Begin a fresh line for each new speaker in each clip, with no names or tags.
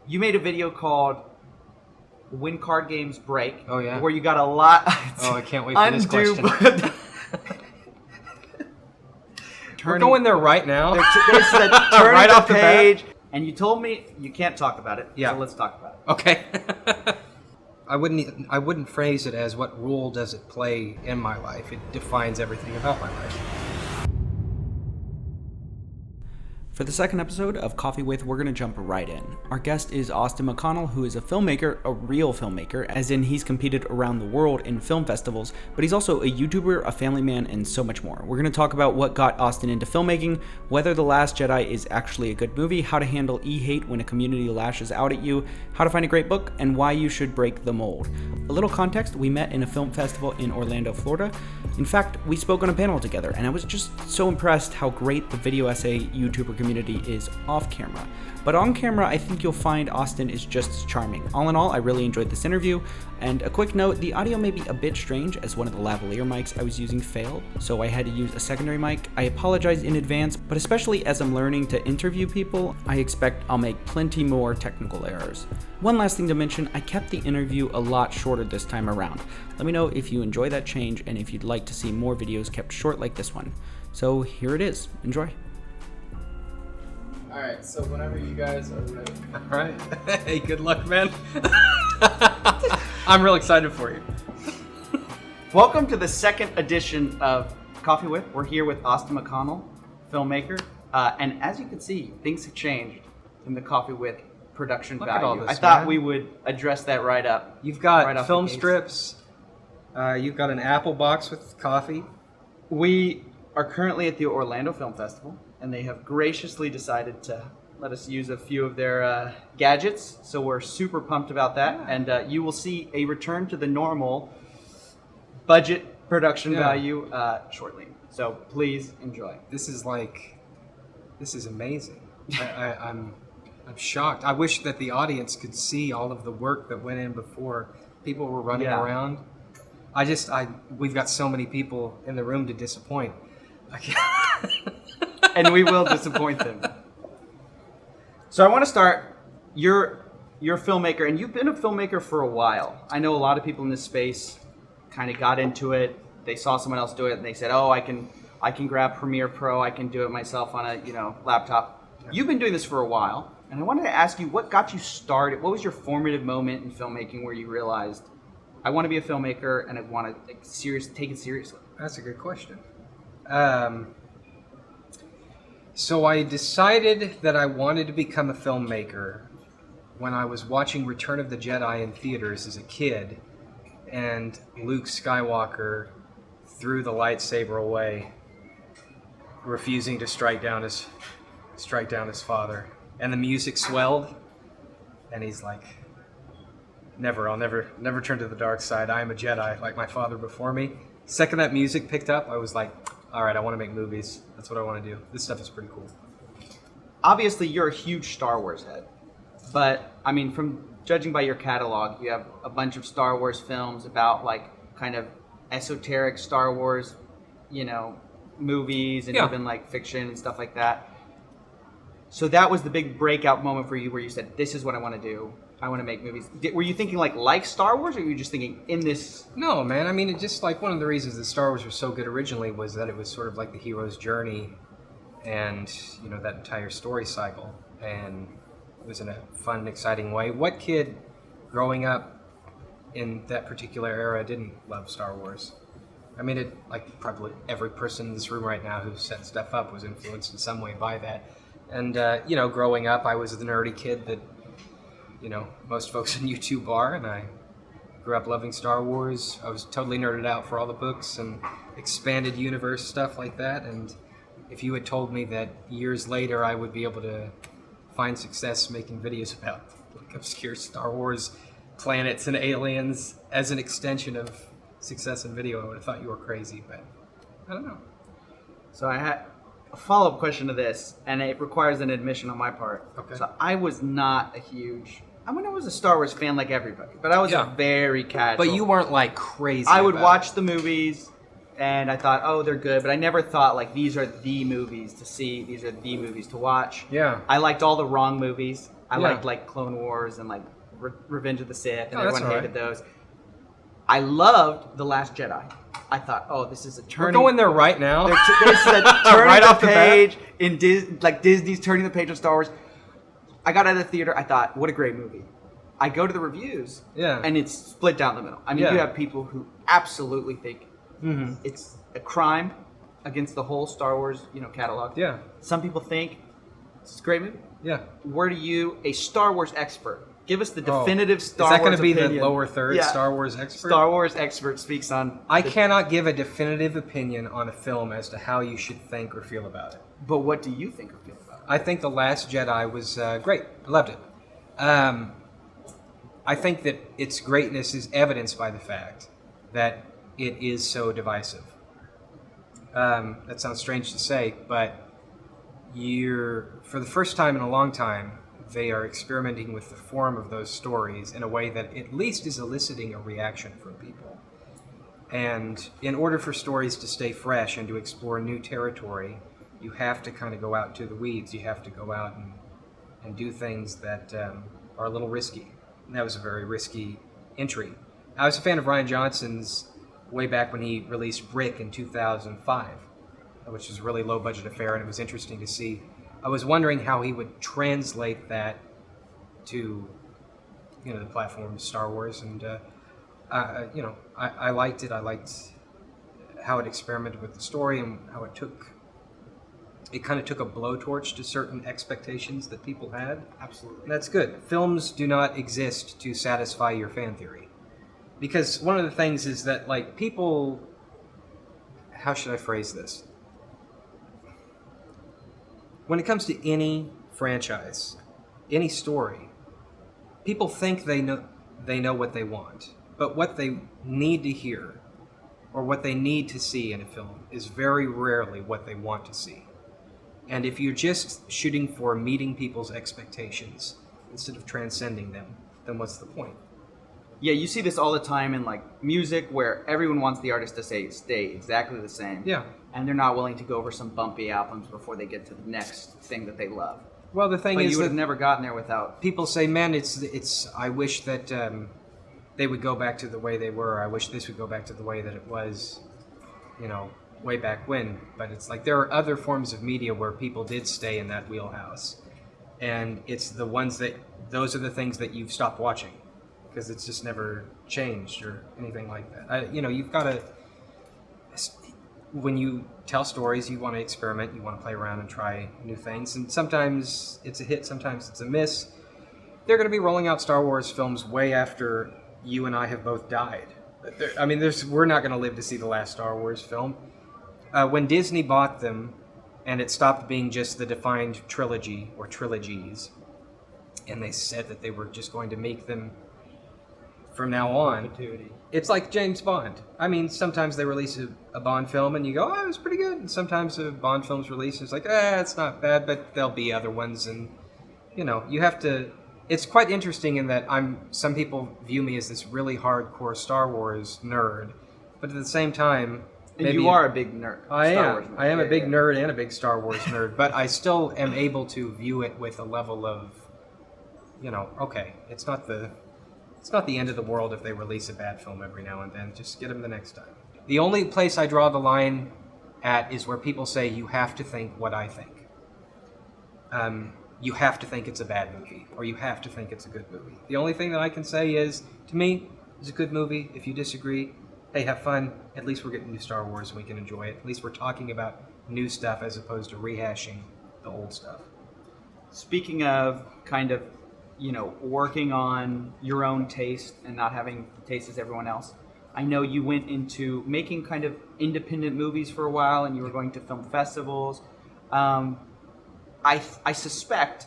you made a video called When Card Games Break.
Oh, yeah.
Where you got a lot...
Oh, I can't wait for this question. We're going there right now.
They said, turn
right
the
off the
page. And you told me you can't talk about it.
Yeah.
So let's talk about it.
Okay. I wouldn't phrase it as what role does it play in my life. It defines everything about my life.
For the second episode of Coffee With, we're going to jump right in. Our guest is Austin McConnell, who is a filmmaker, a real filmmaker, as in he's competed around the world in film festivals, but he's also a YouTuber, a family man, and so much more. We're going to talk about what got Austin into filmmaking, whether The Last Jedi is actually a good movie, how to handle e-hate when a community lashes out at you, how to find a great book, and why you should break the mold. A little context, we met in a film festival in Orlando, Florida. In fact, we spoke on a panel together, and I was just so impressed how great the video essay YouTuber community is off camera. But on camera, I think you'll find Austin is just as charming. All in all, I really enjoyed this interview. And a quick note, the audio may be a bit strange as one of the lavalier mics I was using failed, so I had to use a secondary mic. I apologize in advance, but especially as I'm learning to interview people, I expect I'll make plenty more technical errors. One last thing to mention, I kept the interview a lot shorter this time around. Let me know if you enjoy that change and if you'd like to see more videos kept short like this one. So here it is. Enjoy.
Alright, so whenever you guys are ready.
Alright. Hey, good luck, man. I'm real excited for you.
Welcome to the second edition of Coffee With. We're here with Austin McConnell, filmmaker. And as you can see, things have changed in the Coffee With production
Look
value.
at all this,
I thought
man.
we would address that right up.
You've got
right off
film
the case.
strips. You've got an apple box with coffee.
We are currently at the Orlando Film Festival, and they have graciously decided to let us use a few of their gadgets. So we're super pumped about that.
Yeah.
And you will see a return to the normal budget production value shortly. So please enjoy.
This is amazing. I'm shocked. I wish that the audience could see all of the work that went in before people were running around. We've got so many people in the room to disappoint.
And we will disappoint them. So I want to start. You're a filmmaker, and you've been a filmmaker for a while. I know a lot of people in this space kind of got into it. They saw someone else do it, and they said, "Oh, I can grab Premiere Pro. I can do it myself on a laptop." Yeah. You've been doing this for a while, and I wanted to ask you, what got you started? What was your formative moment in filmmaking where you realized, I want to be a filmmaker and I want to take it seriously?
That's a good question. So I decided that I wanted to become a filmmaker when I was watching Return of the Jedi in theaters as a kid, and Luke Skywalker threw the lightsaber away, refusing to strike down his father. And the music swelled, and he's like, I'll never turn to the dark side. I am a Jedi, like my father before me. Second that music picked up, I was like, all right, I want to make movies. That's what I want to do. This stuff is pretty cool.
Obviously, you're a huge Star Wars head. But, I mean, from judging by your catalog, you have a bunch of Star Wars films about, kind of esoteric Star Wars, movies and even, fiction and stuff like that. So that was the big breakout moment for you where you said, this is what I want to do. I want to make movies. Were you thinking like Star Wars, or were you just thinking in this?
No, man. I mean, it just one of the reasons that Star Wars was so good originally was that it was sort of like the hero's journey, and that entire story cycle, and it was in a fun, exciting way. What kid growing up in that particular era didn't love Star Wars? I mean, probably every person in this room right now who set stuff up was influenced in some way by that. And growing up, I was the nerdy kid that most folks on YouTube are, and I grew up loving Star Wars. I was totally nerded out for all the books and expanded universe stuff like that, and if you had told me that years later I would be able to find success making videos about obscure Star Wars planets and aliens as an extension of success in video, I would have thought you were crazy, but I don't know.
So I had a follow-up question to this, and it requires an admission on my part.
Okay.
So I was not a huge... I was a Star Wars fan like everybody, but I was a very casual.
But you weren't crazy.
I would watch the movies, and I thought, oh, they're good, but I never thought these are the movies to see, these are the movies to watch.
Yeah.
I liked all the wrong movies. I
Yeah.
liked like Clone Wars and like Revenge of the Sith, and
Oh, that's
everyone
all
hated those. I loved The Last Jedi. I thought, oh, this is a
We're
turning.
going there right now.
This is a turning
Right
the
off the bat.
page in Disney's turning the page of Star Wars. I got out of the theater. I thought, what a great movie. I go to the reviews,
Yeah.
and it's split down the middle. I mean,
Yeah.
you have people who absolutely think
Mhm.
it's a crime against the whole Star Wars, catalog.
Yeah.
Some people think it's a great movie.
Yeah.
Where do you, a Star Wars expert, give us the
Oh.
definitive Star Wars
Is that going to be
opinion.
the lower third
Yeah.
Star Wars expert?
Star Wars expert speaks on.
I cannot give a definitive opinion on a film as to how you should think or feel about it.
But what do you think or feel about it?
I think The Last Jedi was great. I loved it. I think that its greatness is evidenced by the fact that it is so divisive. That sounds strange to say, but for the first time in a long time, they are experimenting with the form of those stories in a way that at least is eliciting a reaction from people. And in order for stories to stay fresh and to explore new territory, you have to kind of go out to the weeds. You have to go out and do things that are a little risky. And that was a very risky entry. I was a fan of Rian Johnson's way back when he released Brick in 2005, which was a really low-budget affair, and it was interesting to see. I was wondering how he would translate that to, the platform of Star Wars, and I liked it. I liked how it experimented with the story and how it kind of took a blowtorch to certain expectations that people had.
Absolutely.
And that's good. Films do not exist to satisfy your fan theory. Because one of the things is that, like, people... How should I phrase this? When it comes to any franchise, any story, people think they know what they want. But what they need to hear, or what they need to see in a film, is very rarely what they want to see. And if you're just shooting for meeting people's expectations instead of transcending them, then what's the point?
Yeah, you see this all the time in like music, where everyone wants the artist to stay exactly the same.
Yeah.
And they're not willing to go over some bumpy albums before they get to the next thing that they love.
Well, the thing
But
is
you would
that
have never gotten there without.
people say, man, it's. I wish that they would go back to the way they were. I wish this would go back to the way that it was, way back when. But it's like there are other forms of media where people did stay in that wheelhouse. And it's the ones those are the things that you've stopped watching because it's just never changed or anything like that. You've got to, when you tell stories, you want to experiment, you want to play around and try new things. And sometimes it's a hit, sometimes it's a miss. They're going to be rolling out Star Wars films way after you and I have both died. We're not going to live to see the last Star Wars film. When Disney bought them, and it stopped being just the defined trilogy or trilogies, and they said that they were just going to make them from now on. It's like James Bond. Sometimes they release a Bond film and you go, oh, it was pretty good. And sometimes a Bond film's released and it's like, it's not bad, but there'll be other ones. And, you have to... It's quite interesting in that some people view me as this really hardcore Star Wars nerd, but at the same time...
And you are a big nerd.
I
Star
am.
Wars nerd.
I am a
Yeah,
big
yeah.
nerd and a big Star Wars nerd, but I still am able to view it with a level of, okay, it's not the end of the world if they release a bad film every now and then. Just get them the next time. The only place I draw the line at is where people say you have to think what I think. You have to think it's a bad movie, or you have to think it's a good movie. The only thing that I can say is, to me, it's a good movie. If you disagree, hey, have fun. At least we're getting new Star Wars and we can enjoy it. At least we're talking about new stuff as opposed to rehashing the old stuff.
Speaking of kind of, working on your own taste and not having the taste as everyone else, I know you went into making kind of independent movies for a while, and you were going to film festivals. I suspect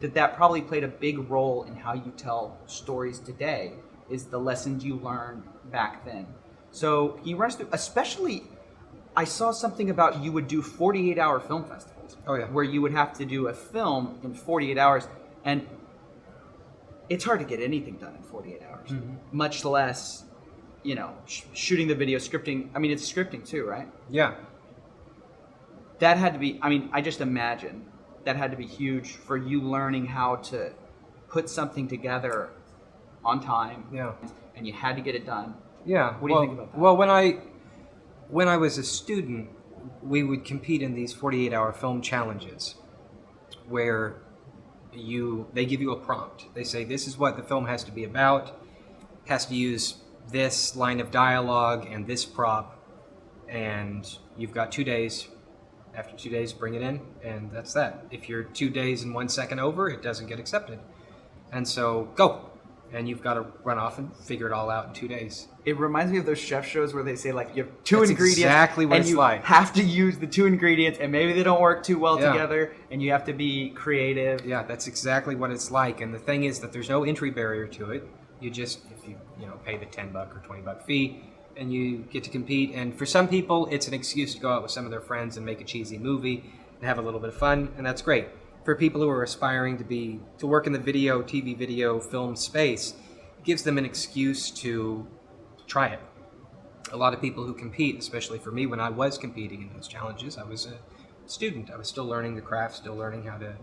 that probably played a big role in how you tell stories today, is the lessons you learned back then. So he runs through, especially, I saw something about you would do 48-hour film festivals.
Oh, yeah.
Where you would have to do a film in 48 hours, and it's hard to get anything done in 48 hours, much less, shooting the video, scripting. It's scripting too, right?
Yeah.
That had to be, I just imagine that had to be huge for you learning how to put something together on time.
Yeah.
And you had to get it done.
Yeah.
What do you think about that?
Well, when I was a student, we would compete in these 48-hour film challenges where they give you a prompt. They say, this is what the film has to be about, has to use this line of dialogue and this prop, and you've got 2 days. After 2 days, bring it in, and that's that. If you're 2 days and 1 second over, it doesn't get accepted. And so, go. And you've got to run off and figure it all out in 2 days.
It reminds me of those chef shows where they say, like, you have two
That's
ingredients.
exactly what
and
it's
you
like.
have to use the two ingredients, and maybe they don't work too well
Yeah.
together, and you have to be creative.
Yeah, that's exactly what it's like. And the thing is that there's no entry barrier to it. You just, if you pay the $10 or $20 fee, and you get to compete. And for some people, it's an excuse to go out with some of their friends and make a cheesy movie and have a little bit of fun, and that's great. For people who are aspiring to work in the TV video, film space, it gives them an excuse to try it. A lot of people who compete, especially for me when I was competing in those challenges, I was a student. I was still learning the craft, still learning how to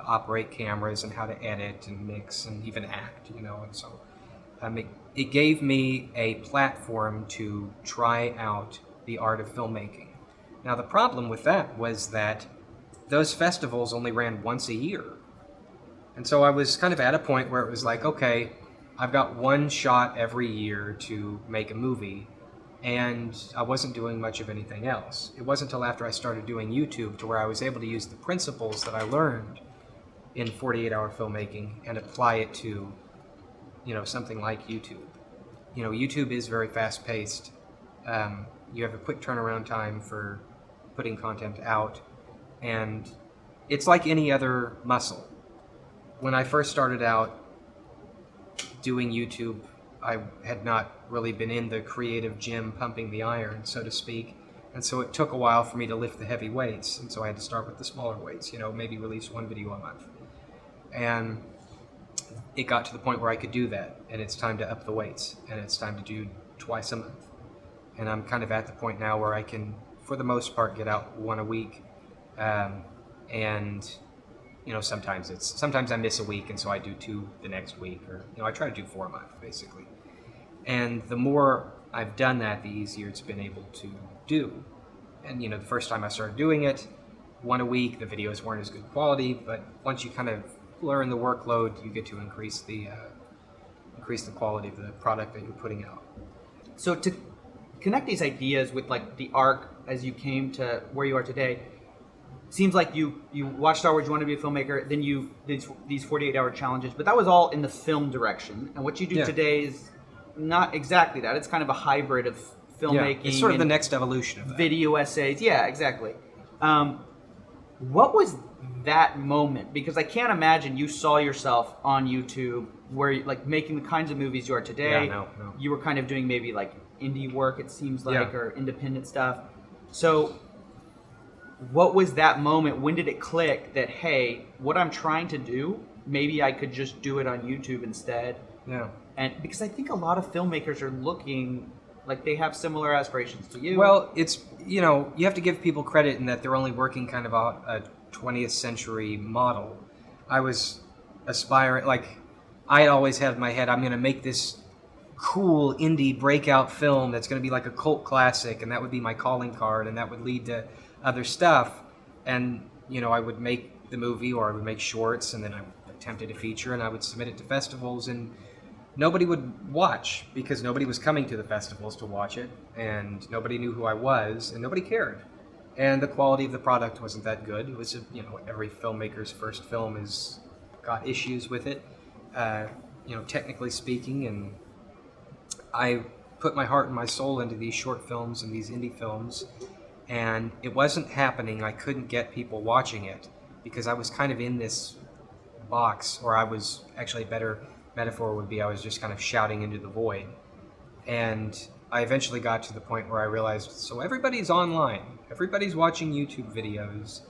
operate cameras and how to edit and mix and even act, and so it gave me a platform to try out the art of filmmaking. Now, the problem with that was that those festivals only ran once a year. And so I was kind of at a point where it was like, okay, I've got one shot every year to make a movie, and I wasn't doing much of anything else. It wasn't until after I started doing YouTube to where I was able to use the principles that I learned in 48-hour filmmaking and apply it to, something like YouTube. YouTube is very fast-paced. You have a quick turnaround time for putting content out, and it's like any other muscle. When I first started out doing YouTube, I had not really been in the creative gym pumping the iron, so to speak, and so it took a while for me to lift the heavy weights, and so I had to start with the smaller weights, maybe release one video a month. And it got to the point where I could do that, and it's time to up the weights, and it's time to do twice a month. And I'm kind of at the point now where I can, for the most part, get out one a week, and sometimes I miss a week, and so I do two the next week, or I try to do 4 a month basically. And the more I've done that, the easier it's been able to do. And the first time I started doing it, one a week, the videos weren't as good quality, but once you kind of learn the workload, you get to increase the quality of the product that you're putting out.
So to connect these ideas with like the arc as you came to where you are today, seems like you watched Star Wars, you wanted to be a filmmaker, then you did these 48-hour challenges, but that was all in the film direction. And what you do today is not exactly that. It's kind of a hybrid of filmmaking.
Yeah, it's sort of the next evolution of that.
Video essays. Yeah, exactly. What was that moment? Because I can't imagine you saw yourself on YouTube where like making the kinds of movies you are today.
Yeah, no.
You were kind of doing maybe like indie work, it seems like,
Yeah.
or independent stuff. So what was that moment? When did it click that, hey, what I'm trying to do, maybe I could just do it on YouTube instead?
Yeah.
And because I think a lot of filmmakers are looking like they have similar aspirations to you.
Well, it's, you have to give people credit in that they're only working kind of a 20th century model. I was aspiring, like, I always had in my head, I'm going to make this cool indie breakout film that's going to be like a cult classic, and that would be my calling card, and that would lead to other stuff. And, I would make the movie, or I would make shorts, and then I attempted a feature, and I would submit it to festivals, and nobody would watch because nobody was coming to the festivals to watch it, and nobody knew who I was, and nobody cared. And the quality of the product wasn't that good. It was, every filmmaker's first film has got issues with it, technically speaking. And I put my heart and my soul into these short films and these indie films, and it wasn't happening. I couldn't get people watching it because I was kind of in this box, or I was actually a better metaphor would be I was just kind of shouting into the void. And I eventually got to the point where I realized, so everybody's online, everybody's watching YouTube videos.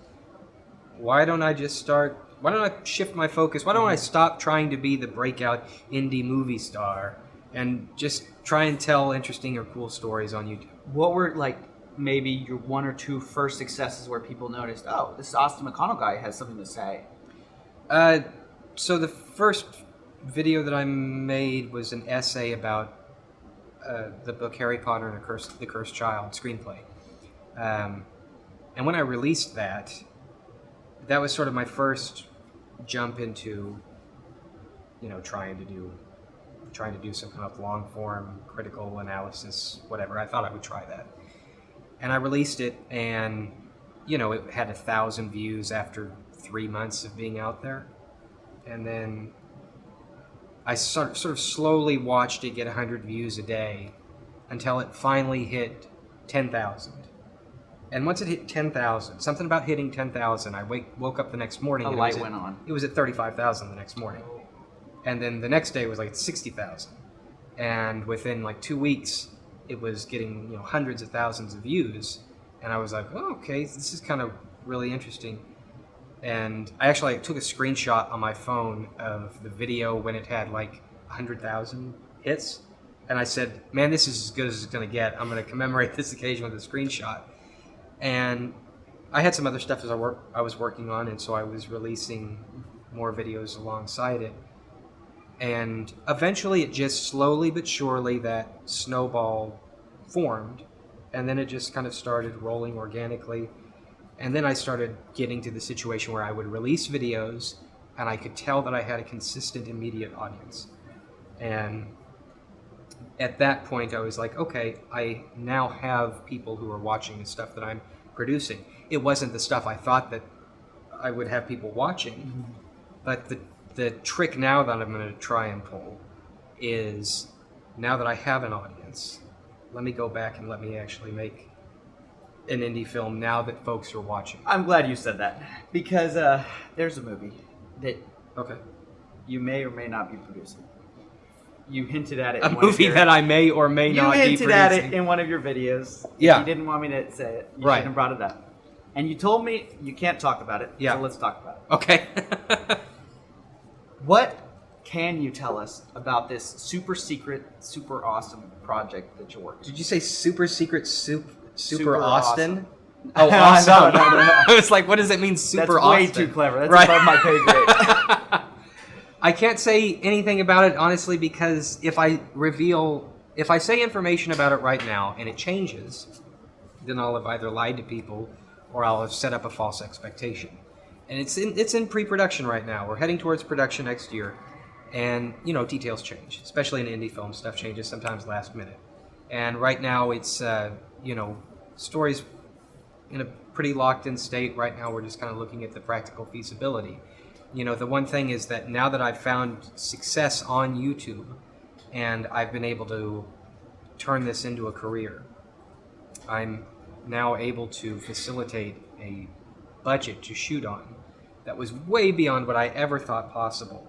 Why don't I shift my focus? Why don't I stop trying to be the breakout indie movie star and just try and tell interesting or cool stories on YouTube?
what were like maybe your one or two first successes where people noticed, oh, this Austin McConnell guy has something to say?
So the first video that I made was an essay about the book Harry Potter and the Cursed Child screenplay. And when I released that, that was sort of my first jump into, trying to do some kind of long form critical analysis, whatever. I thought I would try that. And I released it, and, it had 1,000 views after 3 months of being out there. And then I sort of slowly watched it get 100 views a day until it finally hit 10,000. And once it hit 10,000, something about hitting 10,000, I woke up the next morning.
A light went on.
It was at 35,000 the next morning. And then the next day it was like 60,000. And within like 2 weeks, it was getting hundreds of thousands of views. And I was like, oh, okay, this is kind of really interesting. And I actually took a screenshot on my phone of the video when it had like 100,000 hits. And I said, man, this is as good as it's going to get. I'm going to commemorate this occasion with a screenshot. And I had some other stuff I was working on, and so I was releasing more videos alongside it. And eventually it just slowly but surely that snowball formed, and then it just kind of started rolling organically. And then I started getting to the situation where I would release videos and I could tell that I had a consistent immediate audience. And at that point I was like, okay, I now have people who are watching the stuff that I'm producing. It wasn't the stuff I thought that I would have people watching, but the trick now that I'm going to try and pull is, now that I have an audience, let me go back and let me actually make an indie film now that folks are watching.
I'm glad you said that, because there's a movie that you may or may not be producing. You hinted at it.
A movie that I may or may not be producing.
You hinted at it in one of your videos.
Yeah.
You didn't want me to say it. You
right.
shouldn't have brought it up. And you told me you can't talk about it.
Yeah.
So let's talk about it.
Okay.
What can you tell us about this super secret, super awesome project that you're working on?
Did you say super secret super
Awesome.
Austin? Oh, awesome.
No.
I was like, what does it mean, super
That's
Austin?
way too clever. That's
right.
above my pay grade.
I can't say anything about it, honestly, because if I say information about it right now and it changes, then I'll have either lied to people or I'll have set up a false expectation. And it's in pre-production right now. We're heading towards production next year. And, details change, especially in indie film. Stuff changes sometimes last minute. And right now it's, stories in a pretty locked-in state. Right now we're just kind of looking at the practical feasibility. The one thing is that now that I've found success on YouTube and I've been able to turn this into a career, I'm now able to facilitate a budget to shoot on that was way beyond what I ever thought possible.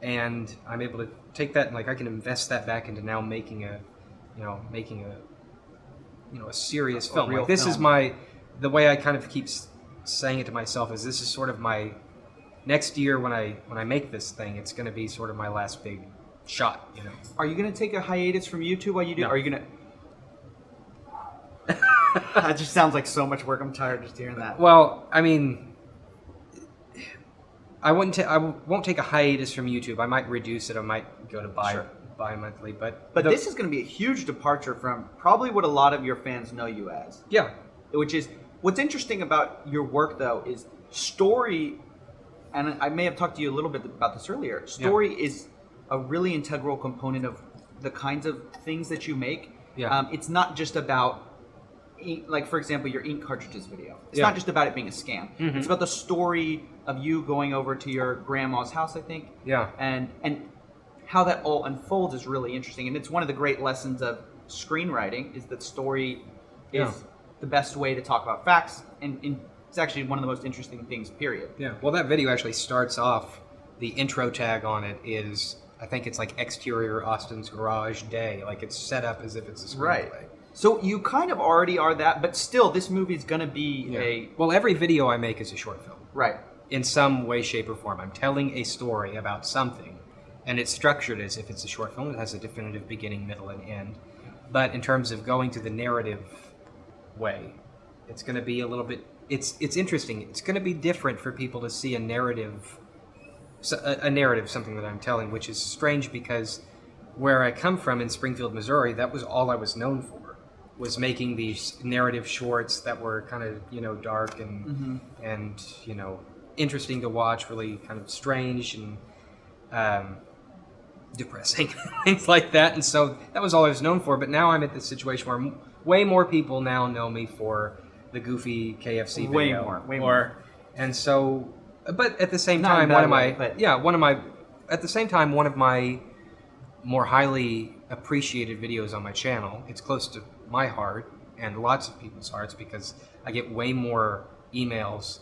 And I'm able to take that and I can invest that back into now making a serious film.
real
This
film.
is the way I kind of keep saying it to myself is this is sort of my next year when I make this thing, it's going to be sort of my last big shot,
Are you going to take a hiatus from YouTube while you do?
No.
Are you going to? That just sounds like so much work. I'm tired just hearing that.
Well, I mean, I won't take a hiatus from YouTube. I might reduce it. I might go to bi-monthly, but
this is going to be a huge departure from probably what a lot of your fans know you as.
Yeah.
Which is what's interesting about your work, though, is story. And I may have talked to you a little bit about this earlier. Story is a really integral component of the kinds of things that you make.
Yeah.
It's not just about ink, like, for example, your ink cartridges video. It's
Yeah.
not just about it being a scam.
Mhm.
It's about the story of you going over to your grandma's house, I think.
Yeah.
And how that all unfolds is really interesting. And it's one of the great lessons of screenwriting is that story is the best way to talk about facts. And it's actually one of the most interesting things, period.
Yeah. Well, that video actually starts off, the intro tag on it is, I think it's like exterior Austin's garage day. Like it's set up as if it's a screenplay.
Right. So you kind of already are that, but still, this movie is going to be
Well, every video I make is a short film.
Right.
In some way, shape, or form. I'm telling a story about something, and it's structured as if it's a short film. It has a definitive beginning, middle, and end. But in terms of going to the narrative way. It's going to be a little bit. It's interesting. It's going to be different for people to see a narrative, something that I'm telling, which is strange because where I come from in Springfield, Missouri, that was all I was known for, was making these narrative shorts that were kind of dark and interesting to watch, really kind of strange and depressing, things like that. And so that was all I was known for. But now I'm at this situation where way more people now know me for the goofy KFC video.
Way more.
And so, but at the same
Not in
time,
a bad
one of my more highly appreciated videos on my channel. It's close to my heart and lots of people's hearts because I get way more emails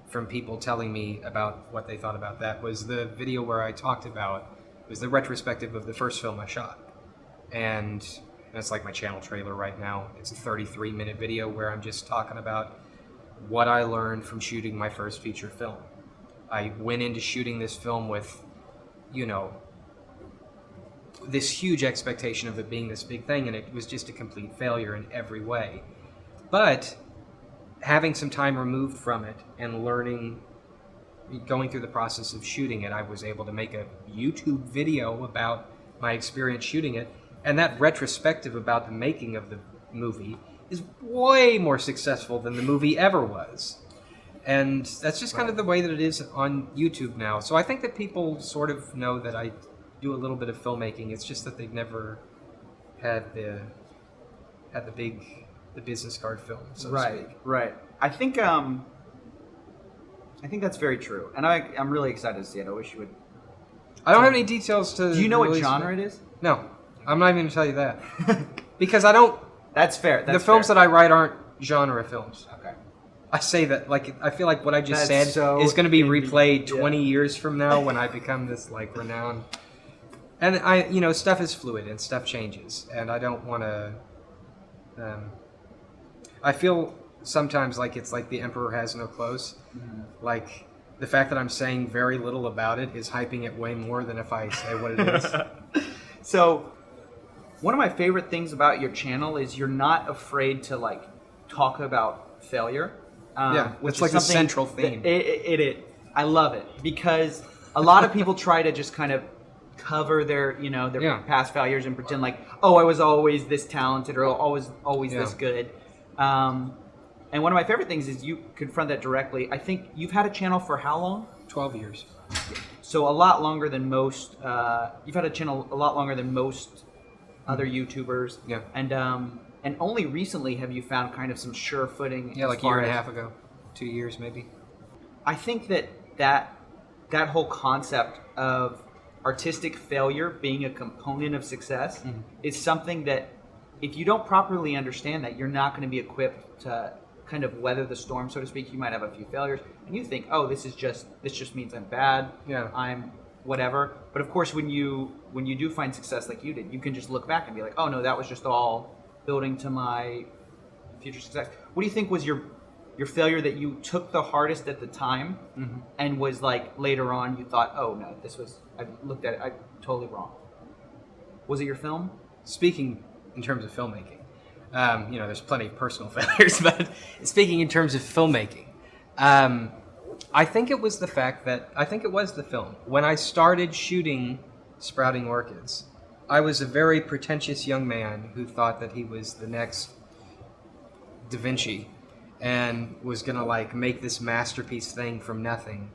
from people telling me about what they thought about that. Was the video where I talked about, it was the retrospective of the first film I shot. And that's like my channel trailer right now. It's a 33-minute video where I'm just talking about what I learned from shooting my first feature film. I went into shooting this film with, this huge expectation of it being this big thing, and it was just a complete failure in every way. But having some time removed from it and learning, going through the process of shooting it, I was able to make a YouTube video about my experience shooting it. And that retrospective about the making of the movie is way more successful than the movie ever was. And that's just kind of the way that it is on YouTube now. So I think that people sort of know that I do a little bit of filmmaking. It's just that they've never had the business card film, so to speak.
Right. I think that's very true. And I'm really excited to see it. I wish you would.
I don't have any details to.
Do you know what genre it is?
No. I'm not even going to tell you that. Because I don't...
That's fair.
The films that I write aren't genre films.
Okay.
I say that, I feel like what I just said is going to be replayed 20 years from now when I become this, renowned... And stuff is fluid and stuff changes. And I don't want to... I feel sometimes like it's like the emperor has no clothes. Mm-hmm. Like, the fact that I'm saying very little about it is hyping it way more than if I say what it is.
So... one of my favorite things about your channel is you're not afraid to talk about failure.
Which it's like a central theme.
It is. I love it because a lot of people try to just kind of cover their past failures and pretend like, oh, I was always this talented or always this good. And one of my favorite things is you confront that directly. I think you've had a channel for how long?
12 years.
So a lot longer than most. You've had a channel a lot longer than most other YouTubers.
Yeah.
And only recently have you found kind of some sure footing.
Yeah, like a year and a half ago. 2 years maybe.
I think that whole concept of artistic failure being a component of success is something that if you don't properly understand that, you're not going to be equipped to kind of weather the storm, so to speak. You might have a few failures and you think, oh, this just means I'm bad.
Yeah.
I'm whatever. But of course, when you do find success like you did, you can just look back and be like, oh no, that was just all building to my future success. What do you think was your failure that you took the hardest at the time and was like later on you thought, oh no, I looked at it, I'm totally wrong? Was it your film?
Speaking in terms of filmmaking, there's plenty of personal failures, but speaking in terms of filmmaking, I think it was the film. When I started shooting Sprouting Orchids, I was a very pretentious young man who thought that he was the next Da Vinci and was going to make this masterpiece thing from nothing.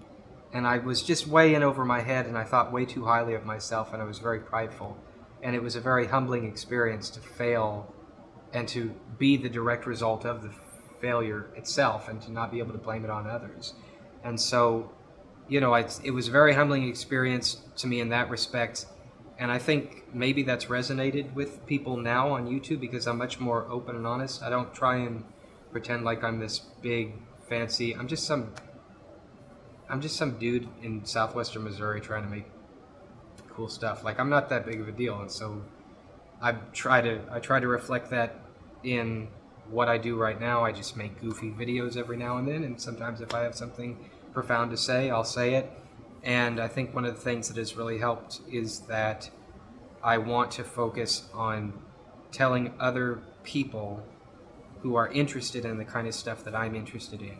And I was just way in over my head and I thought way too highly of myself and I was very prideful. And it was a very humbling experience to fail and to be the direct result of the failure itself and to not be able to blame it on others. And so, it was a very humbling experience to me in that respect. And I think maybe that's resonated with people now on YouTube because I'm much more open and honest. I don't try and pretend like I'm this big, fancy. I'm just some dude in southwestern Missouri trying to make cool stuff. I'm not that big of a deal. And so I try to reflect that in what I do right now. I just make goofy videos every now and then, and sometimes if I have something profound to say, I'll say it. And I think one of the things that has really helped is that I want to focus on telling other people who are interested in the kind of stuff that I'm interested in,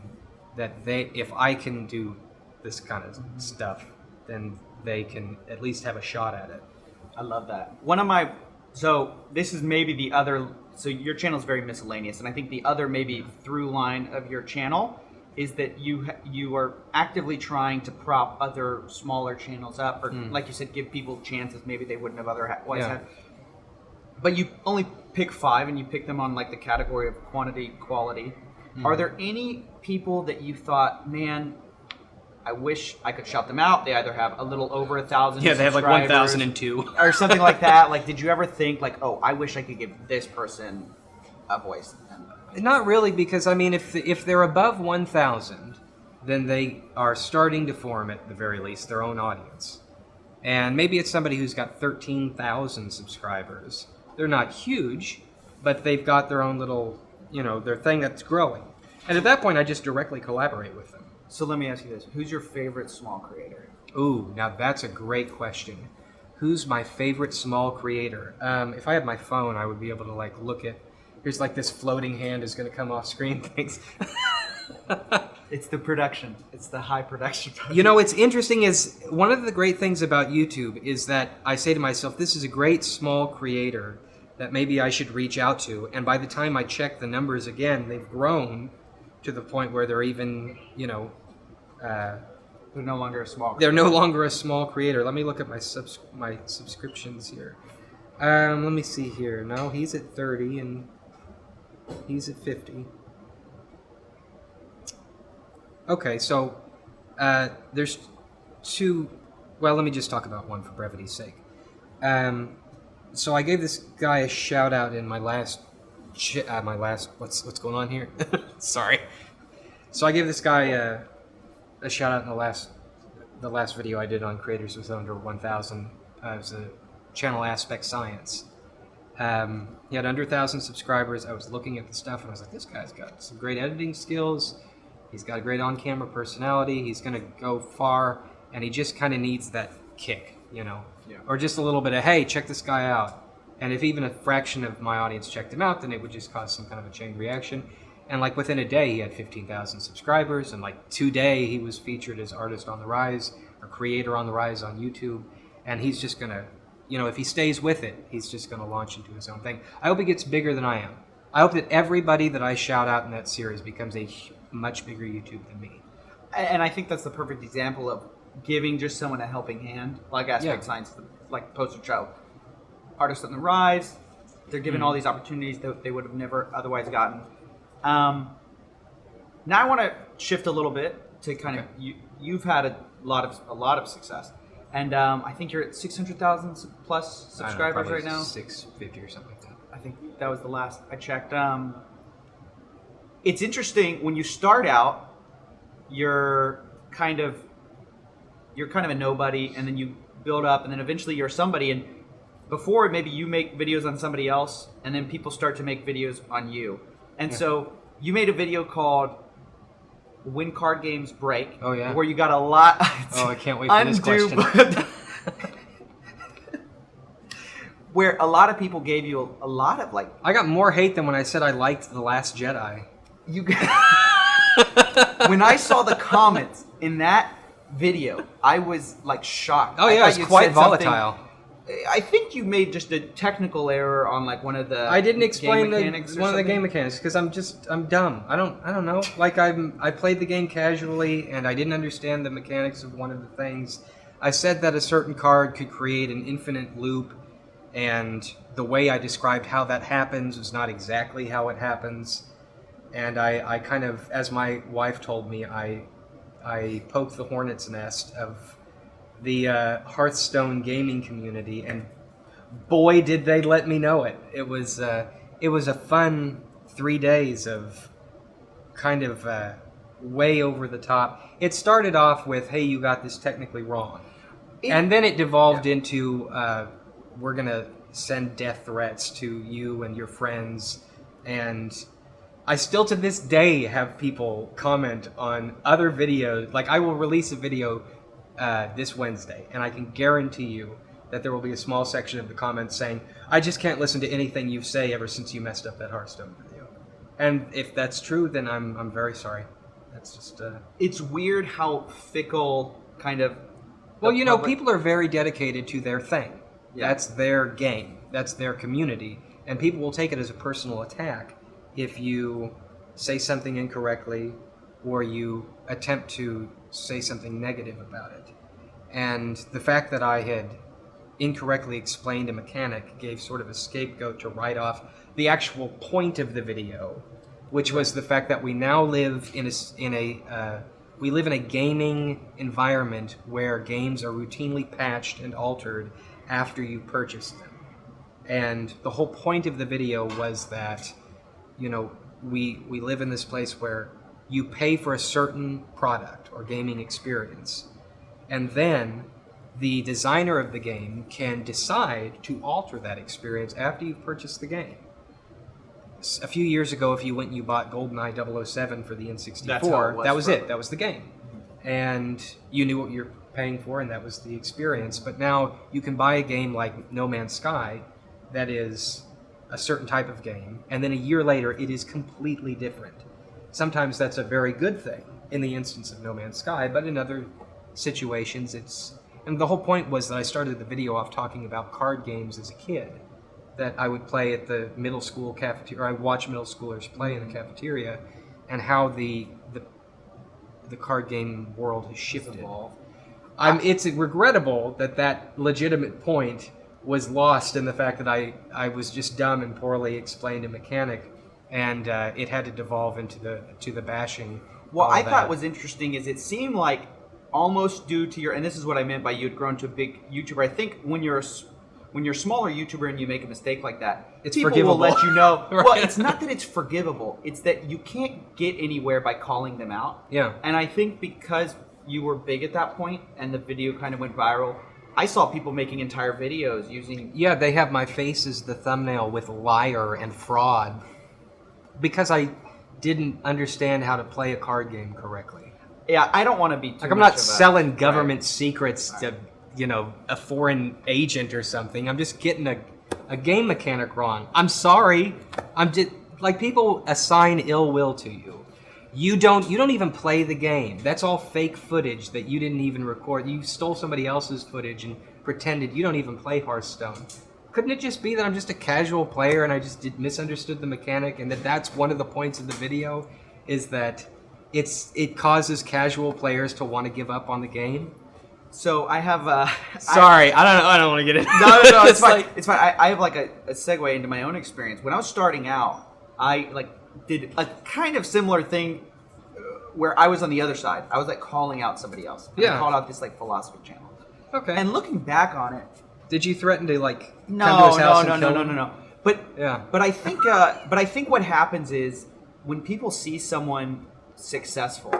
that if I can do this kind of stuff, then they can at least have a shot at it.
I love that. So this is maybe the other, so your channel is very miscellaneous, and I think the other maybe through line of your channel is that you are actively trying to prop other smaller channels up, or like you said, give people chances maybe they wouldn't have otherwise had. But you only pick 5, and you pick them on like the category of quantity, quality. Are there any people that you thought, man, I wish I could shout them out? They either have a little over 1,000
Yeah, they have like
subscribers
1,002.
or something like that. Like, did you ever think like, oh, I wish I could give this person a voice?
Not really, because I mean, if they're above 1,000, then they are starting to form, at the very least, their own audience. And maybe it's somebody who's got 13,000 subscribers. They're not huge, but they've got their own little, their thing that's growing. And at that point, I just directly collaborate with them.
So let me ask you this: who's your favorite small creator?
Ooh, now that's a great question. Who's my favorite small creator? If I had my phone, I would be able to like look at. Here's like this floating hand is going to come off screen things.
It's the production. It's the high production.
It's interesting is one of the great things about YouTube is that I say to myself, this is a great small creator that maybe I should reach out to. And by the time I check the numbers again, they've grown to the point where they're even,
they're no longer a small creator.
They're no longer a small creator. Let me look at my subscriptions here. Let me see here. No, he's at 30 and he's at 50. Okay, so there's 2. Well, let me just talk about one for brevity's sake. So I gave this guy a shout out in my last what's going on here? Sorry. So I gave this guy a shout out in the last video I did on creators with under 1,000. It was a channel Aspect Science. He had under 1,000 subscribers. I was looking at the stuff and I was like, this guy's got some great editing skills. He's got a great on-camera personality. He's going to go far, and he just kind of needs that kick, or just a little bit of, hey, check this guy out. And if even a fraction of my audience checked him out, then it would just cause some kind of a chain reaction. And like within a day, he had 15,000 subscribers, and like today, he was featured as artist on the rise or creator on the rise on YouTube. And he's just going to, if he stays with it, he's just going to launch into his own thing. I hope he gets bigger than I am. I hope that everybody that I shout out in that series becomes a much bigger YouTube than me.
And I think that's the perfect example of giving just someone a helping hand, like Aspect Science, like poster child. Artists on the rise, they're given all these opportunities that they would have never otherwise gotten. Now I want to shift a little bit to kind of, you've had a lot of success. And I think you're at 600,000 plus subscribers right now.
650 or something like that.
I think that was the last I checked. It's interesting when you start out, you're kind of a nobody, and then you build up, and then eventually you're somebody. And before, maybe you make videos on somebody else, and then people start to make videos on you. And so you made a video called "When Card Games Break."
Oh yeah,
where you got a lot.
I can't wait for this question.
Where a lot of people gave you a lot of like.
I got more hate than when I said I liked The Last Jedi.
When I saw the comments in that video, I was like shocked.
Oh yeah, it's quite volatile.
I think you made just a technical error on like one of the.
I didn't explain
one
of the game mechanics because I'm dumb. I don't know. Like I played the game casually and I didn't understand the mechanics of one of the things. I said that a certain card could create an infinite loop, and the way I described how that happens was not exactly how it happens. And I kind of, as my wife told me, I poked the hornet's nest of the Hearthstone gaming community, and boy, did they let me know it. It was a fun 3 days of kind of way over the top. It started off with, hey, you got this technically wrong. And then it devolved into, we're going to send death threats to you and your friends. And I still to this day have people comment on other videos. Like I will release a video this Wednesday, and I can guarantee you that there will be a small section of the comments saying, I just can't listen to anything you say ever since you messed up that Hearthstone video. And if that's true, then I'm very sorry. That's just
It's weird how fickle kind of.
well, people are very dedicated to their thing.
Yeah.
That's their game. That's their community, and people will take it as a personal attack if you say something incorrectly or you attempt to say something negative about it. And the fact that I had incorrectly explained a mechanic gave sort of a scapegoat to write off the actual point of the video, which was the fact that we now live in a gaming environment where games are routinely patched and altered after you purchase them. And the whole point of the video was that, we live in this place where you pay for a certain product or gaming experience, and then the designer of the game can decide to alter that experience after you've purchased the game. A few years ago, if you went and you bought GoldenEye 007 for the N64,
That's how it was
that was
forever.
it. That was the game. And you knew what you're paying for, and that was the experience. But now you can buy a game like No Man's Sky that is a certain type of game, and then a year later it is completely different. Sometimes that's a very good thing in the instance of No Man's Sky, but in other situations it's... And the whole point was that I started the video off talking about card games as a kid that I would play at the middle school cafeteria, or I watch middle schoolers play in the cafeteria, and how the card game world has shifted. It's regrettable that legitimate point was lost in the fact that I was just dumb and poorly explained a mechanic, and it had to devolve into the bashing.
What I thought was interesting is it seemed like almost due to your, and this is what I meant by you had grown to a big YouTuber. I think when you're a smaller YouTuber and you make a mistake like that,
It's
people
forgivable.
will let you know.
Right.
Well, it's not that it's forgivable. It's that you can't get anywhere by calling them out.
Yeah.
And I think because you were big at that point and the video kind of went viral, I saw people making entire videos using...
Yeah, they have my face as the thumbnail with liar and fraud because I didn't understand how to play a card game correctly.
Yeah, I don't want to be too
Like, I'm
much
not
of a-
selling government secrets to, a foreign agent or something. I'm just getting a game mechanic wrong. I'm sorry. People assign ill will to you. You don't even play the game. That's all fake footage that you didn't even record. You stole somebody else's footage and pretended you don't even play Hearthstone. Couldn't it just be that I'm just a casual player and I just misunderstood the mechanic, and that's one of the points of the video is that it causes casual players to want to give up on the game?
So I have...
Sorry, I don't want to get into it.
No, it's fine. It's fine. I have like a segue into my own experience. When I was starting out, I did a kind of similar thing where I was on the other side. I was calling out somebody else. And I called out this philosophy channel.
Okay.
And looking back on it,
Did you threaten to come to his
no.
house and kill him?
No. But
Yeah.
But I think what happens is when people see someone successful,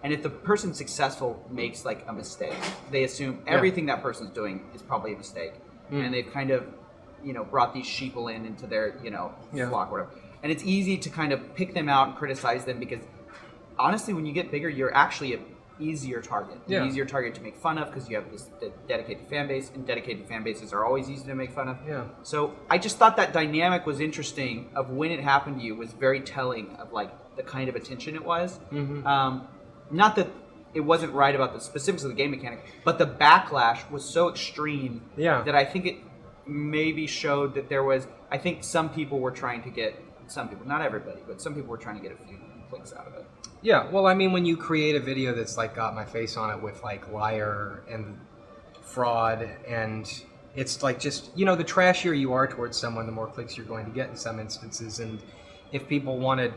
and if the person successful makes a mistake, they assume everything that person's doing is probably a mistake, and they've kind of brought these sheeple into their flock or whatever. And it's easy to kind of pick them out and criticize them because honestly, when you get bigger, you're actually an easier target.
Yeah.
An easier target to make fun of because you have this dedicated fan base, and dedicated fan bases are always easy to make fun of.
Yeah.
So I just thought that dynamic was interesting of when it happened to you was very telling of the kind of attention it was. Mm-hmm. Not that it wasn't right about the specifics of the game mechanic, but the backlash was so extreme that I think it maybe showed that there was, I think some people were trying to get, some people, not everybody, but some people were trying to get a few clicks out of it.
Yeah, well, I mean, when you create a video that's got my face on it with liar and fraud, and it's just, the trashier you are towards someone, the more clicks you're going to get in some instances. And if people wanted,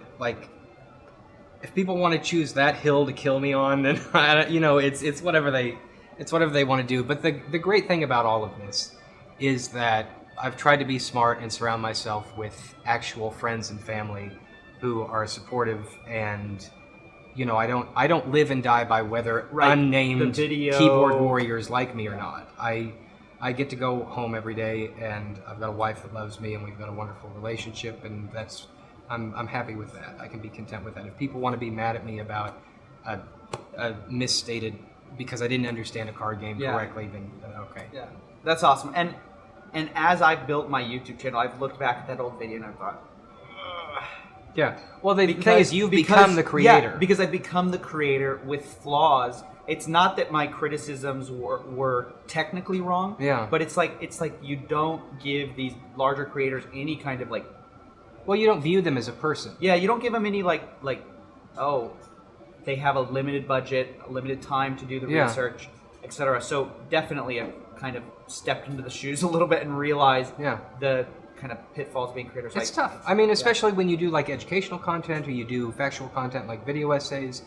to choose that hill to kill me on, then it's whatever they want to do. But the great thing about all of this is that I've tried to be smart and surround myself with actual friends and family who are supportive, and I don't live and die by whether unnamed keyboard warriors like me or not. I get to go home every day, and I've got a wife that loves me, and we've got a wonderful relationship, and I'm happy with that. I can be content with that. If people want to be mad at me about a misstated because I didn't understand a card game correctly, then okay.
Yeah, that's awesome. And as I've built my YouTube channel, I've looked back at that old video and I thought,
Yeah. Well, the thing is, you've become the creator.
Yeah, because I've become the creator with flaws. It's not that my criticisms were technically wrong.
Yeah.
But it's like you don't give these larger creators any kind of like.
Well, you don't view them as a person.
Yeah, you don't give them any like oh, they have a limited budget, a limited time to do the research, etc. So definitely I've kind of stepped into the shoes a little bit and realized the kind of pitfalls of being creators.
It's tough. I mean, especially when you do like educational content or you do factual content like video essays.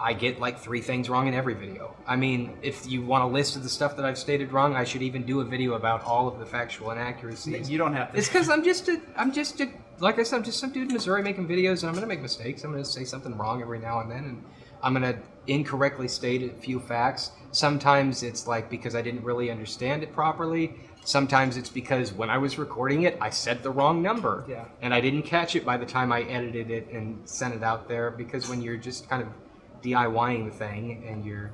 I get like 3 things wrong in every video. I mean, if you want a list of the stuff that I've stated wrong, I should even do a video about all of the factual inaccuracies.
You don't have to.
It's because I'm just like I said, I'm just some dude in Missouri making videos, and I'm going to make mistakes. I'm going to say something wrong every now and then, and I'm going to incorrectly state a few facts. Sometimes it's like because I didn't really understand it properly. Sometimes it's because when I was recording it, I said the wrong number.
Yeah.
And I didn't catch it by the time I edited it and sent it out there, because when you're just kind of DIYing the thing and you're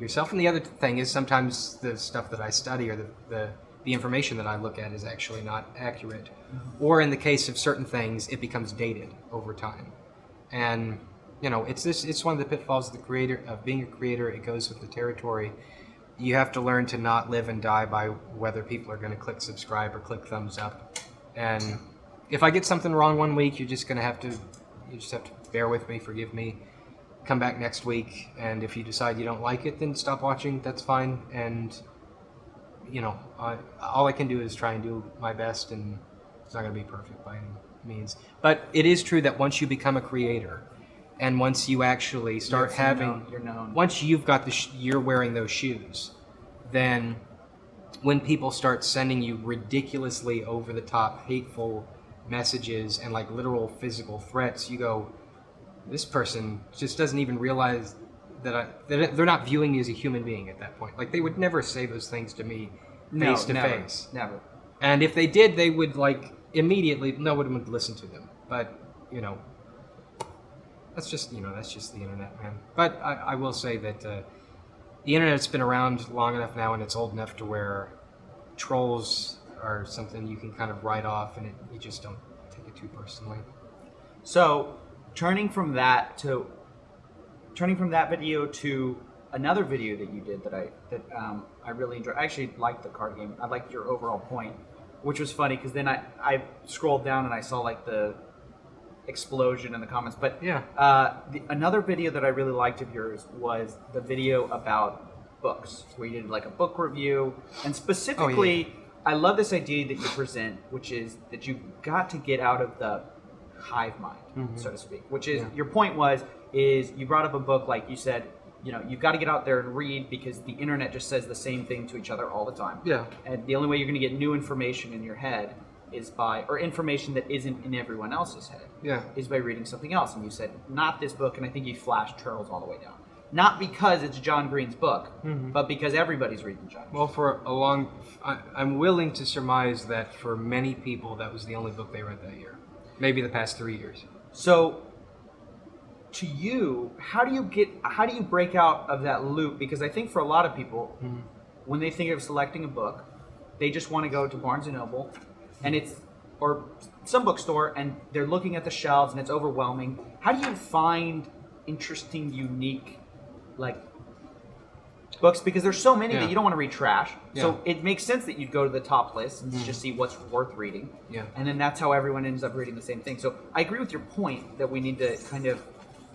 yourself. And the other thing is sometimes the stuff that I study or the information that I look at is actually not accurate. Mm-hmm. Or in the case of certain things, it becomes dated over time. And it's one of the pitfalls of being a creator. It goes with the territory. You have to learn to not live and die by whether people are going to click subscribe or click thumbs up. And if I get something wrong one week, you just have to bear with me, forgive me. Come back next week, and if you decide you don't like it, then stop watching. That's fine. And all I can do is try and do my best, and it's not going to be perfect by any means. But it is true that once you become a creator, and once you actually start
you're known.
Once you've got you're wearing those shoes, then when people start sending you ridiculously over the top, hateful messages and like literal physical threats, you go, this person just doesn't even realize that they're not viewing me as a human being at that point. Like, they would never say those things to me face to face.
Never.
And if they did, they would like immediately, no one would listen to them. But that's just the internet, man. But I will say that the internet's been around long enough now, and it's old enough to where trolls are something you can kind of write off, and you just don't take it too personally.
So, turning from that video to another video that you did that I really enjoyed. I actually liked the card game. I liked your overall point, which was funny because then I scrolled down and I saw like the explosion in the comments. But
yeah,
another video that I really liked of yours was the video about books, where you did like a book review, and specifically, I love this idea that you present, which is that you got to get out of the hive mind, so to speak. Which is your point is you brought up a book, like you said, you've got to get out there and read, because the internet just says the same thing to each other all the time.
Yeah.
And the only way you're going to get new information in your head or information that isn't in everyone else's head, is by reading something else. And you said, not this book, and I think you flashed Turtles all the way down. Not because it's John Green's book, but because everybody's reading John Green.
Well, I'm willing to surmise that for many people, that was the only book they read that year. Maybe the past 3 years.
So, to you, how do you break out of that loop? Because I think for a lot of people, when they think of selecting a book, they just want to go to Barnes & Noble, or some bookstore, and they're looking at the shelves, and it's overwhelming. How do you find interesting, unique, books? Because there's so many that you don't want to read trash. Yeah. So it makes sense that you'd go to the top list and just see what's worth reading.
Yeah.
And then that's how everyone ends up reading the same thing. So I agree with your point that we need to kind of,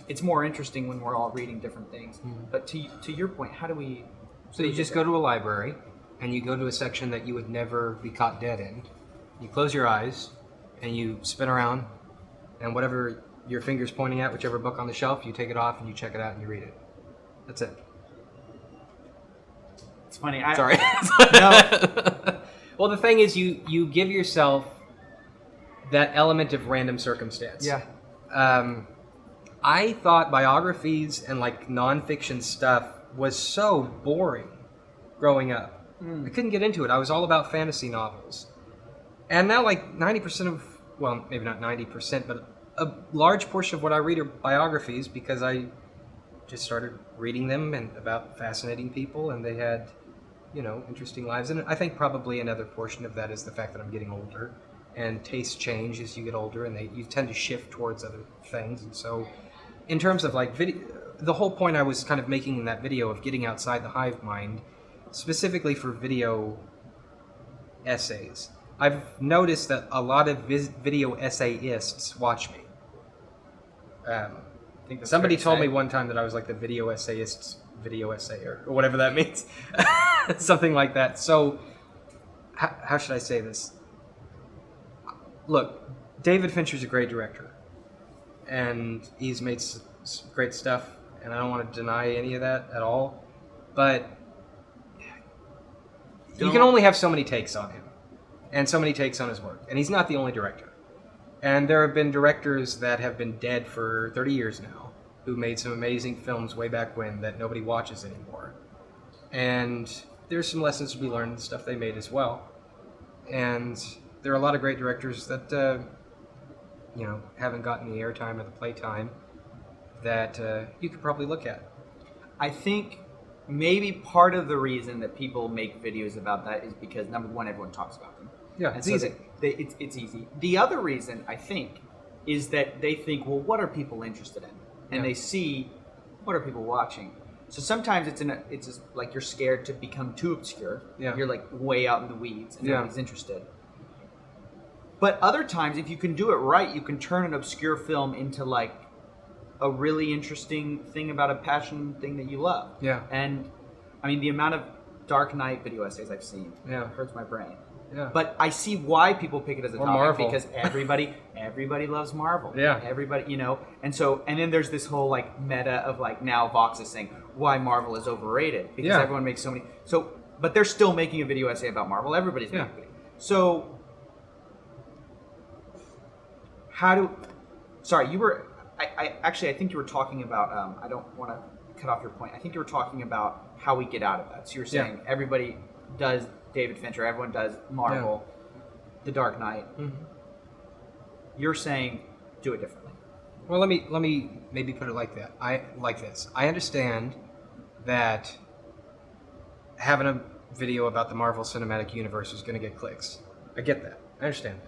it's more interesting when we're all reading different things. But to your point, how do we...
So you just go to a library, and you go to a section that you would never be caught dead in. You close your eyes, and you spin around, and whatever your finger's pointing at, whichever book on the shelf, you take it off, and you check it out, and you read it. That's it.
It's funny.
Sorry.
No.
Well, the thing is, you give yourself that element of random circumstance.
Yeah.
I thought biographies and nonfiction stuff was so boring growing up. I couldn't get into it. I was all about fantasy novels. And now 90% of, well, maybe not 90%, but a large portion of what I read are biographies, because I just started reading them and about fascinating people, and they had, interesting lives. And I think probably another portion of that is the fact that I'm getting older, and tastes change as you get older, and you tend to shift towards other things. And so, in terms of like video, the whole point I was kind of making in that video of getting outside the hive mind, specifically for video essays, I've noticed that a lot of video essayists watch me.
I think that's
Somebody
fair to
told
say.
me one time that I was like the video essayist's video essayer, or whatever that means. Something like that. So, how should I say this? Look, David Fincher's a great director, and he's made some great stuff, and I don't want to deny any of that at all, but you can only have so many takes on him, and so many takes on his work, and he's not the only director. And there have been directors that have been dead for 30 years now, who made some amazing films way back when that nobody watches anymore. And there's some lessons to be learned in the stuff they made as well. And there are a lot of great directors that, haven't gotten the airtime or the playtime that you could probably look at.
I think maybe part of the reason that people make videos about that is because, number one, everyone talks about them.
Yeah,
and
it's
so
easy.
It's easy. The other reason, I think, is that they think, well, what are people interested in? And they see, what are people watching? So sometimes it's just like you're scared to become too obscure.
Yeah.
You're like way out in the weeds and nobody's interested. But other times, if you can do it right, you can turn an obscure film into like a really interesting thing about a passion thing that you love.
Yeah.
And I mean, the amount of Dark Knight video essays I've seen hurts my brain.
Yeah.
But I see why people pick it as a
Or
topic
Marvel.
because everybody loves Marvel.
Yeah.
Everybody, and then there's this whole like meta of like now Vox is saying why Marvel is overrated because everyone makes so many. But they're still making a video essay about Marvel. Everybody's making a video. So you were, I think you were talking about, I don't want to cut off your point. I think you were talking about how we get out of that. So you were saying everybody does David Fincher, everyone does Marvel, The Dark Knight. Mm-hmm. You're saying do it differently.
Well, let me maybe put it like that. I understand that having a video about the Marvel Cinematic Universe is going to get clicks. I get that. I understand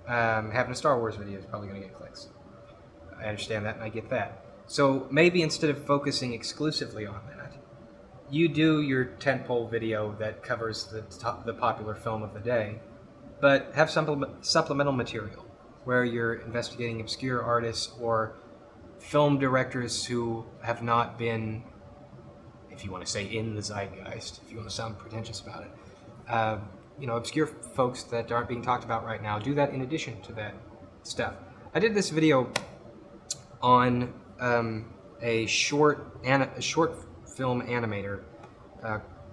that. Having a Star Wars video is probably going to get clicks. I understand that, and I get that. So maybe instead of focusing exclusively on that, you do your tentpole video that covers the popular film of the day, but have supplemental material where you're investigating obscure artists or film directors who have not been, if you want to say in the zeitgeist, if you want to sound pretentious about it, obscure folks that aren't being talked about right now. Do that in addition to that stuff. I did this video on a short film animator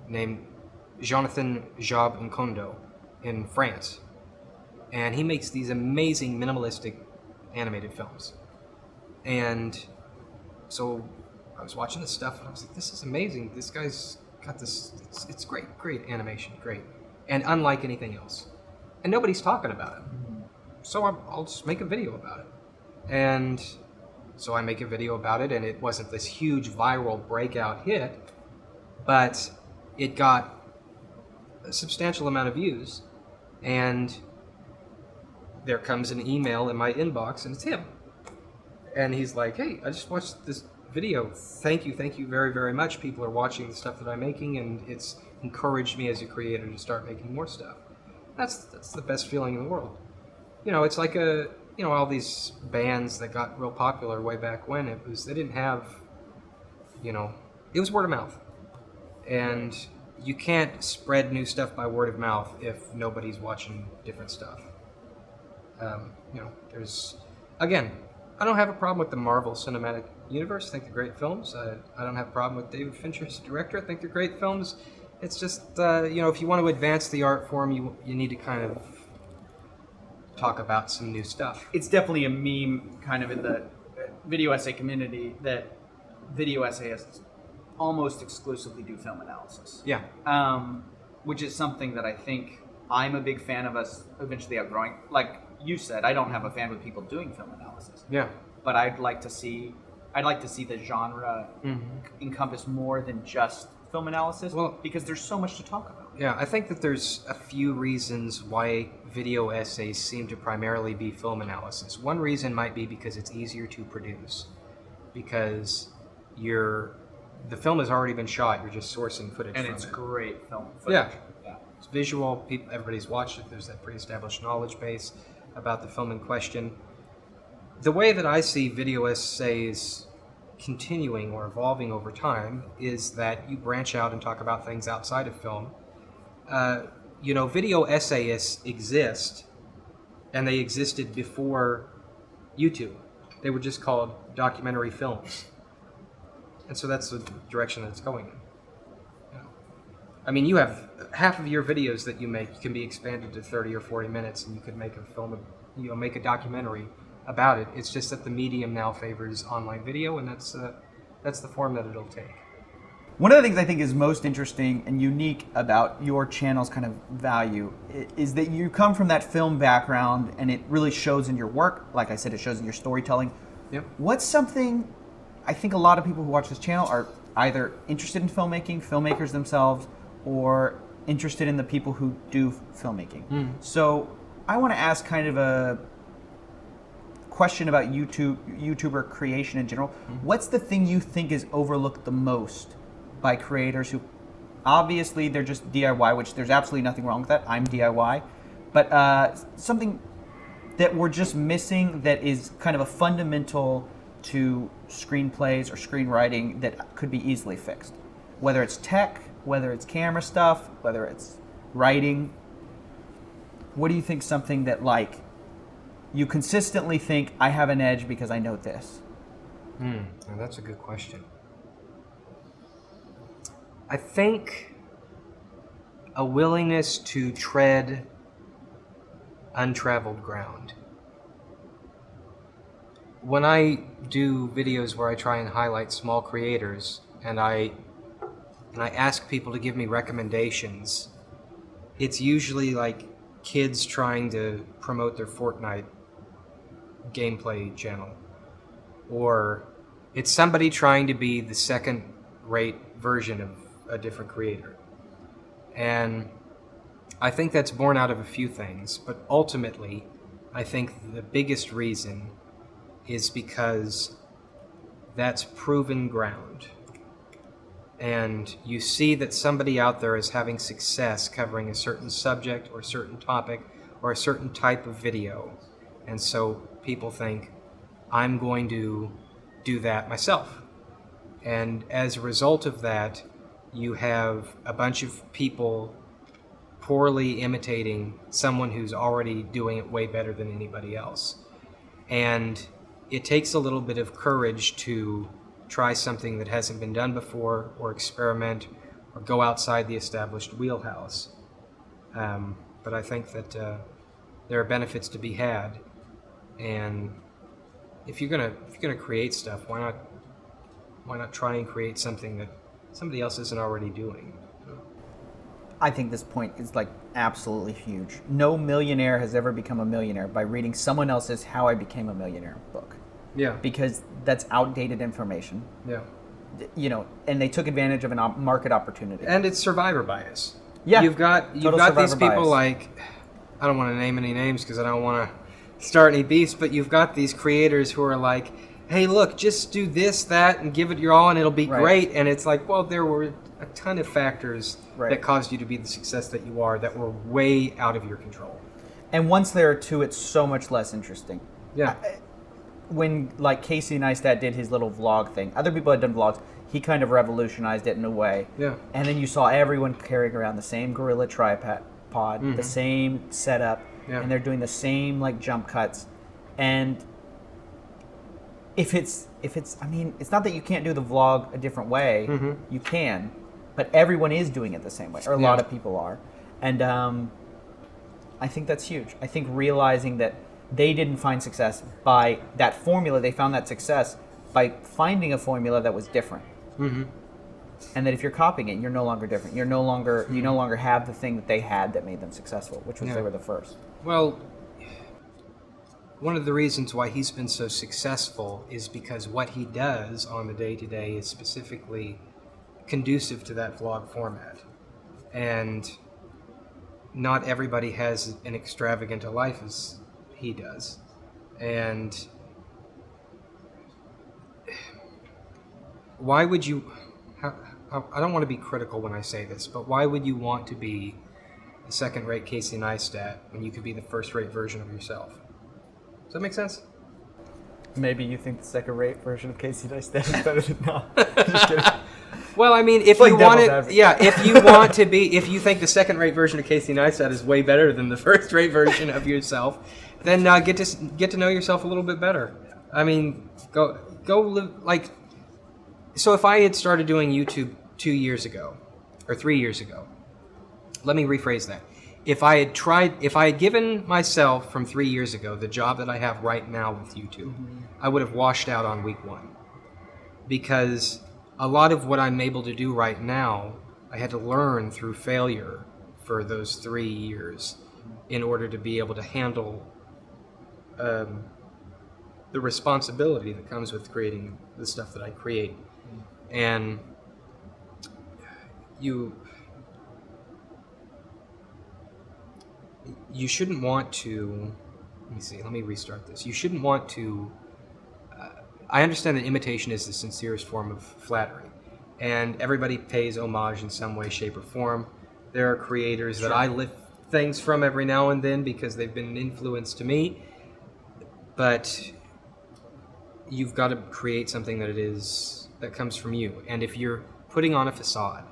named Jonathan Job Nkondo in France, and he makes these amazing minimalistic animated films. And so I was watching this stuff, and I was like, "This is amazing! This guy's got this. It's great animation, great." And unlike anything else. And nobody's talking about it. So I'll just make a video about it. And so I make a video about it, and it wasn't this huge viral breakout hit, but it got a substantial amount of views. And there comes an email in my inbox, and it's him. And he's like, "Hey, I just watched this video. Thank you very, very much. People are watching the stuff that I'm making, and it's encouraged me as a creator to start making more stuff." That's the best feeling in the world. It's like all these bands that got real popular way back when. They didn't have, it was word of mouth. And you can't spread new stuff by word of mouth if nobody's watching different stuff. Again, I don't have a problem with the Marvel Cinematic Universe. I think they're great films. I don't have a problem with David Fincher as a director. I think they're great films. It's just, if you want to advance the art form, you need to kind of talk about some new stuff.
It's definitely a meme kind of in the video essay community that video essayists almost exclusively do film analysis.
Yeah.
Which is something that I think I'm a big fan of us eventually outgrowing. Like you said, I don't have a fan with people doing film analysis.
Yeah.
But I'd like to see the genre encompass more than just film analysis, because there's so much to talk about.
Yeah, I think that there's a few reasons why video essays seem to primarily be film analysis. One reason might be because it's easier to produce, because the film has already been shot, you're just sourcing footage
And
from
it's
it.
great film footage.
Yeah. It's visual, everybody's watched it, there's that pre-established knowledge base about the film in question. The way that I see video essays continuing or evolving over time is that you branch out and talk about things outside of film. Video essayists exist, and they existed before YouTube. They were just called documentary films. And so that's the direction that it's going in. Yeah. I mean, you have half of your videos that you make can be expanded to 30 or 40 minutes, and you could make a film, make a documentary about it. It's just that the medium now favors online video, and that's the form that it'll take.
One of the things I think is most interesting and unique about your channel's kind of value is that you come from that film background, and it really shows in your work. Like I said, it shows in your storytelling.
Yep.
What's something I think a lot of people who watch this channel are either interested in filmmaking, filmmakers themselves, or interested in the people who do filmmaking. So I want to ask kind of a question about YouTuber creation in general. What's the thing you think is overlooked the most by creators who, obviously they're just DIY, which there's absolutely nothing wrong with that. I'm DIY. But something that we're just missing that is kind of a fundamental to screenplays or screenwriting that could be easily fixed. Whether it's tech, whether it's camera stuff, whether it's writing. What do you think something that like you consistently think, I have an edge because I know this?
Well, that's a good question. I think a willingness to tread untraveled ground. When I do videos where I try and highlight small creators and I ask people to give me recommendations, it's usually like kids trying to promote their Fortnite gameplay channel, or it's somebody trying to be the second-rate version of a different creator. And I think that's born out of a few things, but ultimately I think the biggest reason is because that's proven ground. And you see that somebody out there is having success covering a certain subject or a certain topic or a certain type of video. And so people think, I'm going to do that myself. And as a result of that, you have a bunch of people poorly imitating someone who's already doing it way better than anybody else. And it takes a little bit of courage to try something that hasn't been done before, or experiment, or go outside the established wheelhouse. But I think that there are benefits to be had, and if you're gonna create stuff, why not try and create something that somebody else isn't already doing?
I think this point is like absolutely huge. No millionaire has ever become a millionaire by reading someone else's How I Became a Millionaire book.
Yeah.
Because that's outdated information.
Yeah.
And they took advantage of a market opportunity.
And it's survivor bias.
Yeah.
You've got these
survivor
people
bias.
like, I don't want to name any names because I don't want to start any beefs, but you've got these creators who are like, hey, look, just do this, that, and give it your all, and it'll be
Right.
great. And it's like, well, there were a ton of factors
Right.
that caused you to be the success that you are that were way out of your control.
And once there are two, it's so much less interesting.
Yeah.
When like Casey Neistat did his little vlog thing, other people had done vlogs. He kind of revolutionized it in a way.
Yeah.
And then you saw everyone carrying around the same Gorilla tripod, the same setup,
Yeah.
and they're doing the same like jump cuts. And if it's, I mean, it's not that you can't do the vlog a different way. You can, but everyone is doing it the same way, or a lot of people are. And I think that's huge. I think realizing that they didn't find success by that formula. They found that success by finding a formula that was different. And that if you're copying it, you're no longer different. You no longer have the thing that they had that made them successful, which was they were the first.
Well, one of the reasons why he's been so successful is because what he does on the day-to-day is specifically conducive to that vlog format. And not everybody has an extravagant a life as he does. And why would you... I don't want to be critical when I say this, but why would you want to be a second-rate Casey Neistat when you could be the first-rate version of yourself? Does that make sense?
Maybe you think the second-rate version of Casey Neistat is better than not. Just kidding.
Well, I mean, if
like
you want
devil's
it,
advocate.
yeah, if you want to be, if you think the second-rate version of Casey Neistat is way better than the first-rate version of yourself, then get to know yourself a little bit better. I mean, go live like. So if I had started doing YouTube 2 years ago, or 3 years ago, let me rephrase that. If I had given myself from 3 years ago the job that I have right now with YouTube, I would have washed out on week 1. Because a lot of what I'm able to do right now, I had to learn through failure for those 3 years in order to be able to handle the responsibility that comes with creating the stuff that I create. And you shouldn't want to, let me restart this. You shouldn't want to, I understand that imitation is the sincerest form of flattery, and everybody pays homage in some way, shape, or form. There are creators that I lift things from every now and then because they've been an influence to me, but you've got to create something that comes from you. And if you're putting on a facade,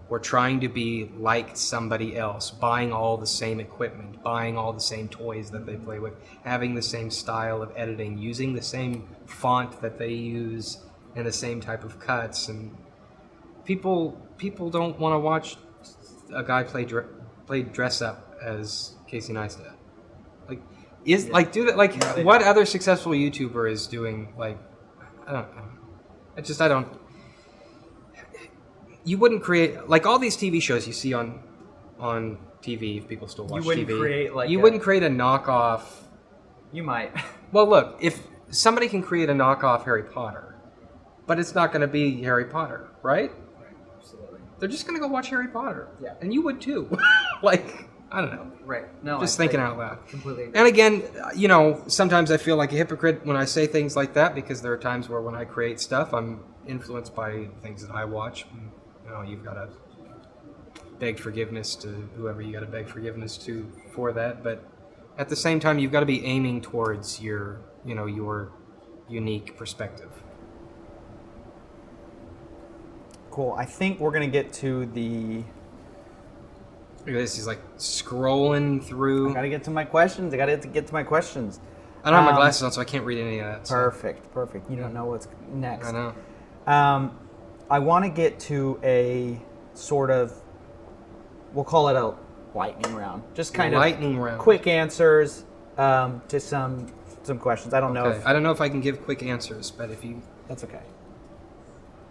or trying to be like somebody else, buying all the same equipment, buying all the same toys that they play with, having the same style of editing, using the same font that they use, and the same type of cuts, and people don't want to watch a guy play dress up as Casey Neistat. What other successful YouTuber is doing, like, I don't know. I don't. You wouldn't create, like, all these TV shows you see on TV, if people still watch TV. You wouldn't create a knockoff.
You might.
Well, look, if somebody can create a knockoff Harry Potter, but it's not going to be Harry Potter, right?
Absolutely.
They're just going to go watch Harry Potter.
Yeah.
And you would too. Like, I don't know.
Right. No.
Just thinking out loud.
Completely agree.
And again, sometimes I feel like a hypocrite when I say things like that, because there are times where when I create stuff, I'm influenced by things that I watch. You've got to beg forgiveness to whoever you got to beg forgiveness to for that. But at the same time, you've got to be aiming towards your unique perspective.
Cool. I think we're going to get to the...
Look at this. He's like scrolling through.
I got to get to my questions. I
don't have my glasses on, so I can't read any of that. So.
Perfect. You don't know what's next.
I know.
I want to get to a sort of, we'll call it a lightning round. Just kind of quick answers to some questions. I don't know
if I can give quick answers, but if you...
That's okay.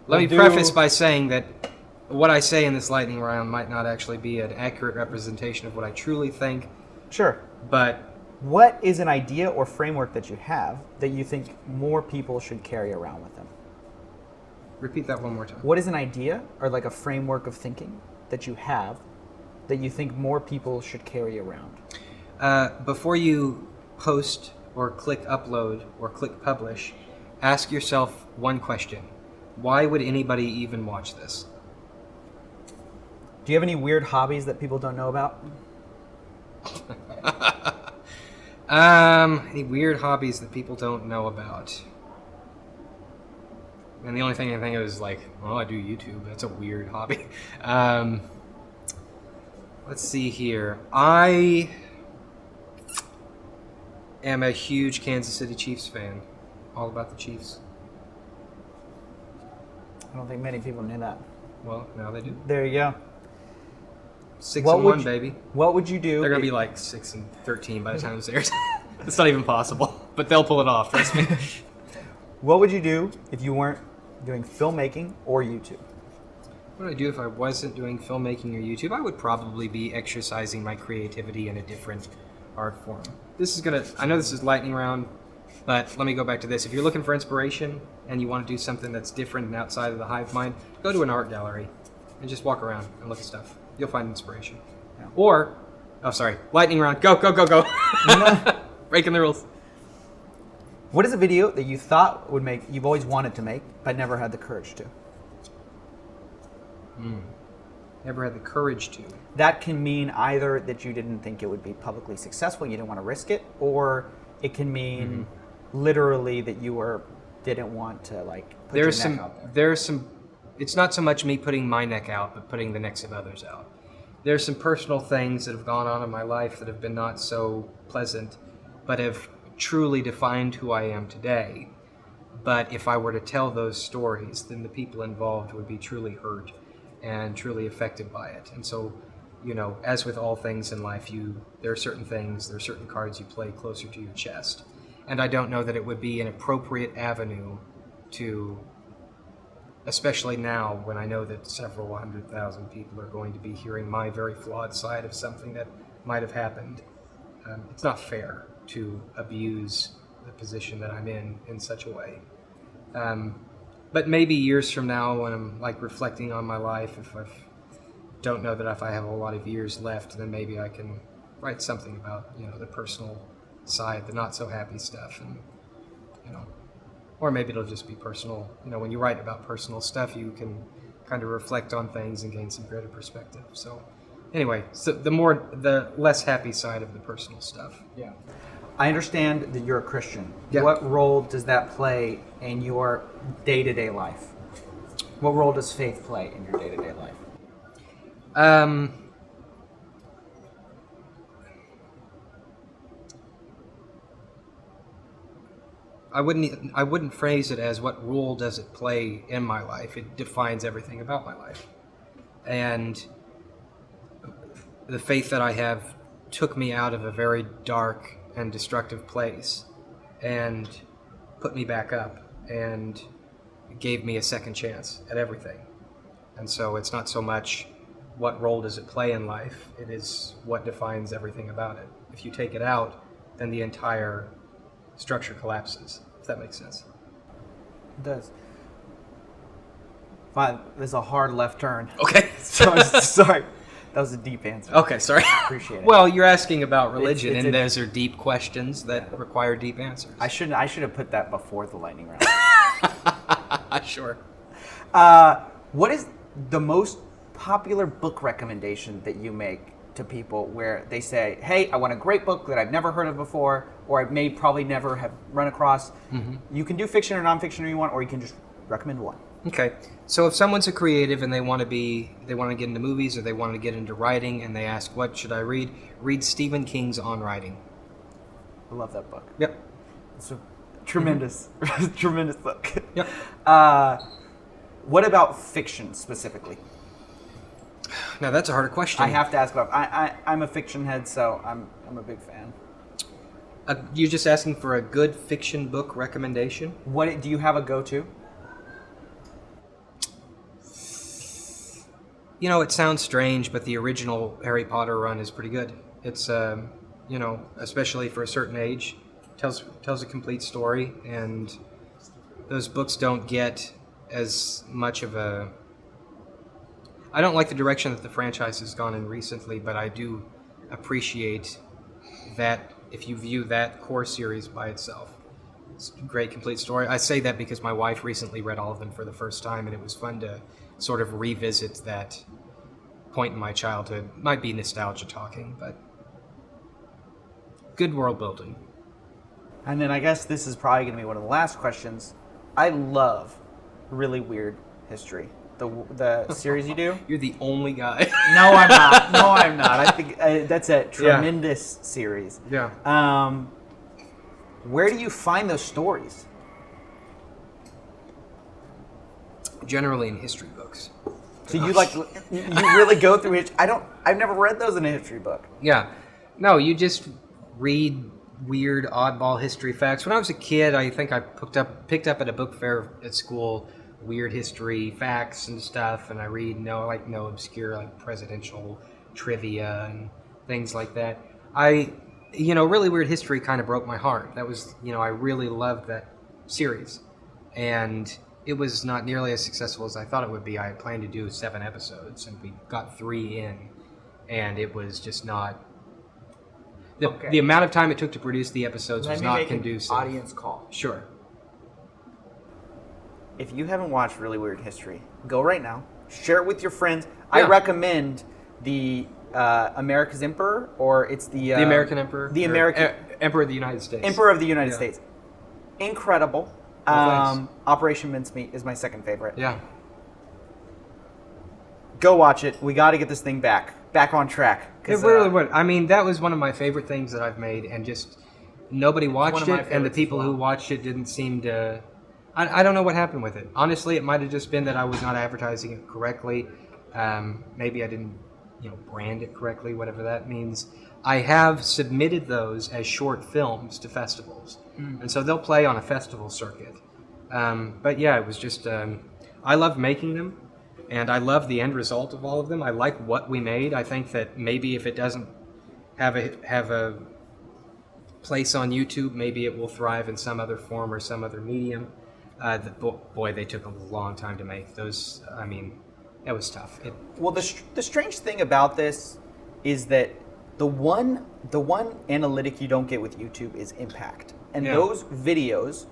Let me preface by saying that what I say in this lightning round might not actually be an accurate representation of what I truly think.
Sure.
But...
What is an idea or framework that you have that you think more people should carry around with them?
Repeat that one more time.
What is an idea or like a framework of thinking that you have that you think more people should carry around?
Before you post or click upload or click publish, ask yourself one question. Why would anybody even watch this?
Do you have any weird hobbies that people don't know about?
Any weird hobbies that people don't know about? And the only thing I think of is like, well, I do YouTube. That's a weird hobby. Let's see here. I am a huge Kansas City Chiefs fan. All about the Chiefs.
I don't think many people knew that.
Well, now they do.
There you go.
6-1, baby.
What would you do?
They're going to be like 6-13 by the time this airs. It's not even possible. But they'll pull it off, trust me.
What would you do if you weren't doing filmmaking or YouTube?
What would I do if I wasn't doing filmmaking or YouTube? I would probably be exercising my creativity in a different art form. I know this is lightning round, but let me go back to this. If you're looking for inspiration and you want to do something that's different and outside of the hive mind, go to an art gallery and just walk around and look at stuff. You'll find inspiration. Or, lightning round. Go. Breaking the rules.
What is a video that you thought you've always wanted to make, but never had the courage to?
Never had the courage to.
That can mean either that you didn't think it would be publicly successful, you didn't want to risk it, or it can mean literally that you didn't want to put your neck out there.
It's not so much me putting my neck out, but putting the necks of others out. There's some personal things that have gone on in my life that have been not so pleasant, but have truly defined who I am today. But if I were to tell those stories, then the people involved would be truly hurt and truly affected by it. And so, as with all things in life, there are certain cards you play closer to your chest. And I don't know that it would be an appropriate avenue to, especially now when I know that several 100,000 people are going to be hearing my very flawed side of something that might have happened. It's not fair to abuse the position that I'm in such a way. But maybe years from now, when I'm reflecting on my life, if I don't know that if I have a lot of years left, then maybe I can write something about the personal side, the not so happy stuff, and or maybe it'll just be personal. When you write about personal stuff, you can kind of reflect on things and gain some greater perspective. So anyway, the less happy side of the personal stuff.
Yeah. I understand that you're a Christian.
Yeah.
What role does that play in your day-to-day life? What role does faith play in your day-to-day life?
I wouldn't phrase it as what role does it play in my life. It defines everything about my life. And the faith that I have took me out of a very dark and destructive place and put me back up and gave me a second chance at everything. And so it's not so much what role does it play in life, it is what defines everything about it. If you take it out, then the entire structure collapses, if that makes sense.
It does. Fine, there's a hard left turn.
Okay.
Sorry. That was a deep answer.
Okay, sorry.
Appreciate it.
Well, you're asking about religion,
It's
and those are deep questions that require deep answers.
I should have put that before the lightning round.
Sure.
What is the most popular book recommendation that you make to people where they say, hey, I want a great book that I've never heard of before, or I may probably never have run across? Mm-hmm. You can do fiction or nonfiction if you want, or you can just recommend one.
Okay, so if someone's a creative and they want to get into movies or they want to get into writing and they ask, what should I read? Read Stephen King's On Writing.
I love that book.
Yep.
It's a tremendous, tremendous book.
Yep.
What about fiction specifically?
Now that's a harder question.
I have to ask about. I'm a fiction head, so I'm a big fan.
You're just asking for a good fiction book recommendation?
What do you have a go-to?
It sounds strange, but the original Harry Potter run is pretty good. It's, especially for a certain age, tells a complete story, and those books don't get as much of a... I don't like the direction that the franchise has gone in recently, but I do appreciate that if you view that core series by itself. It's a great complete story. I say that because my wife recently read all of them for the first time, and it was fun to sort of revisit that point in my childhood. Might be nostalgia talking, but good world building.
And then I guess this is probably going to be one of the last questions. I love really weird history. The series you do?
You're the only guy.
No, I'm not. No, I'm not. I think that's a tremendous series.
Yeah.
Where do you find those stories?
Generally in history books.
So you really go through it. I've never read those in a history book.
Yeah. No, you just read weird oddball history facts. When I was a kid, I think I picked up at a book fair at school weird history facts and stuff, and I read no obscure presidential trivia and things like that. Really weird history kind of broke my heart. That was, I really loved that series, and it was not nearly as successful as I thought it would be. I had planned to do 7 episodes, and we got 3 in, and it was just not. The amount of time it took to produce the episodes was not conducive.
Audience call.
Sure.
If you haven't watched Really Weird History, go right now. Share it with your friends. I recommend the America's Emperor, or it's the
American Emperor.
The American
Emperor of the United States.
Emperor of the United States. Incredible.
Well,
Operation Mincemeat is my second favorite.
Yeah.
Go watch it. We got to get this thing back on track.
It really would. I mean, that was one of my favorite things that I've made, and just nobody watched it, and the people who watched it didn't seem to. I don't know what happened with it. Honestly, it might have just been that I was not advertising it correctly. Maybe I didn't, brand it correctly, whatever that means. I have submitted those as short films to festivals, and so they'll play on a festival circuit. But yeah, it was just I love making them. And I love the end result of all of them. I like what we made. I think that maybe if it doesn't have a place on YouTube, maybe it will thrive in some other form or some other medium. Boy, they took a long time to make those. I mean, it was tough.
Well, the strange thing about this is that the one analytic you don't get with YouTube is impact. And those videos,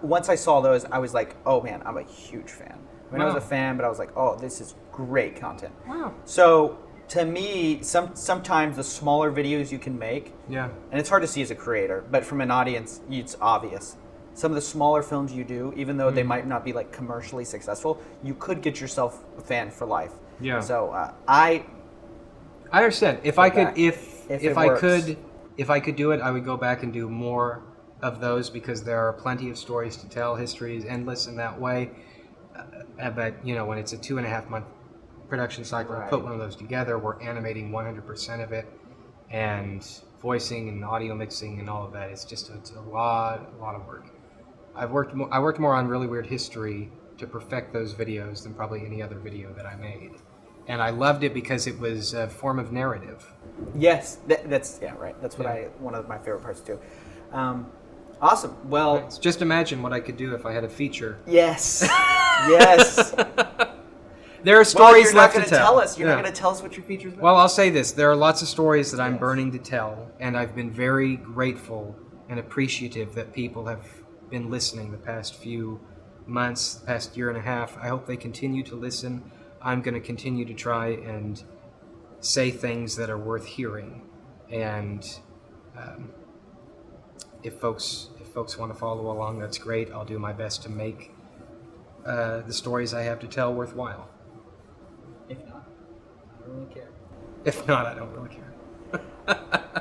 once I saw those, I was like, oh man, I'm a huge fan. I mean, I was a fan, but I was like, oh, this is great content.
Wow.
So, to me, sometimes the smaller videos you can make, and it's hard to see as a creator, but from an audience, it's obvious. Some of the smaller films you do, even though they might not be commercially successful, you could get yourself a fan for life.
Yeah.
So, I
understand. If I could do it, I would go back and do more of those, because there are plenty of stories to tell. History is endless in that way. But when it's a 2.5 month production cycle, to put one of those together, we're animating 100% of it, and voicing and audio mixing and all of that. It's a lot of work. I worked more on Really Weird History to perfect those videos than probably any other video that I made, and I loved it because it was a form of narrative.
Yes, that's right. That's one of my favorite parts too. Awesome. Well,
just imagine what I could do if I had a feature.
Yes. Yes.
There are stories left to tell.
You're not going to tell us what your feature's about?
Well, I'll say this. There are lots of stories that I'm burning to tell, and I've been very grateful and appreciative that people have been listening the past few months, the past year and a half. I hope they continue to listen. I'm going to continue to try and say things that are worth hearing. And if folks want to follow along, that's great. I'll do my best to make the stories I have to tell worthwhile.
If not, I don't really care.
If not, I don't really care.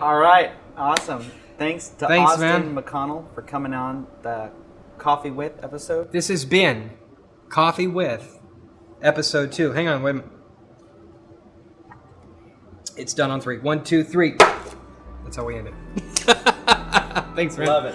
All right. Awesome. Thanks to Austin
man.
McConnell for coming on the Coffee With episode.
This has been Coffee With episode 2. Hang on, wait a minute. It's done on 3. 1, 2, 3. That's how we end it. Thanks, man.
Love it.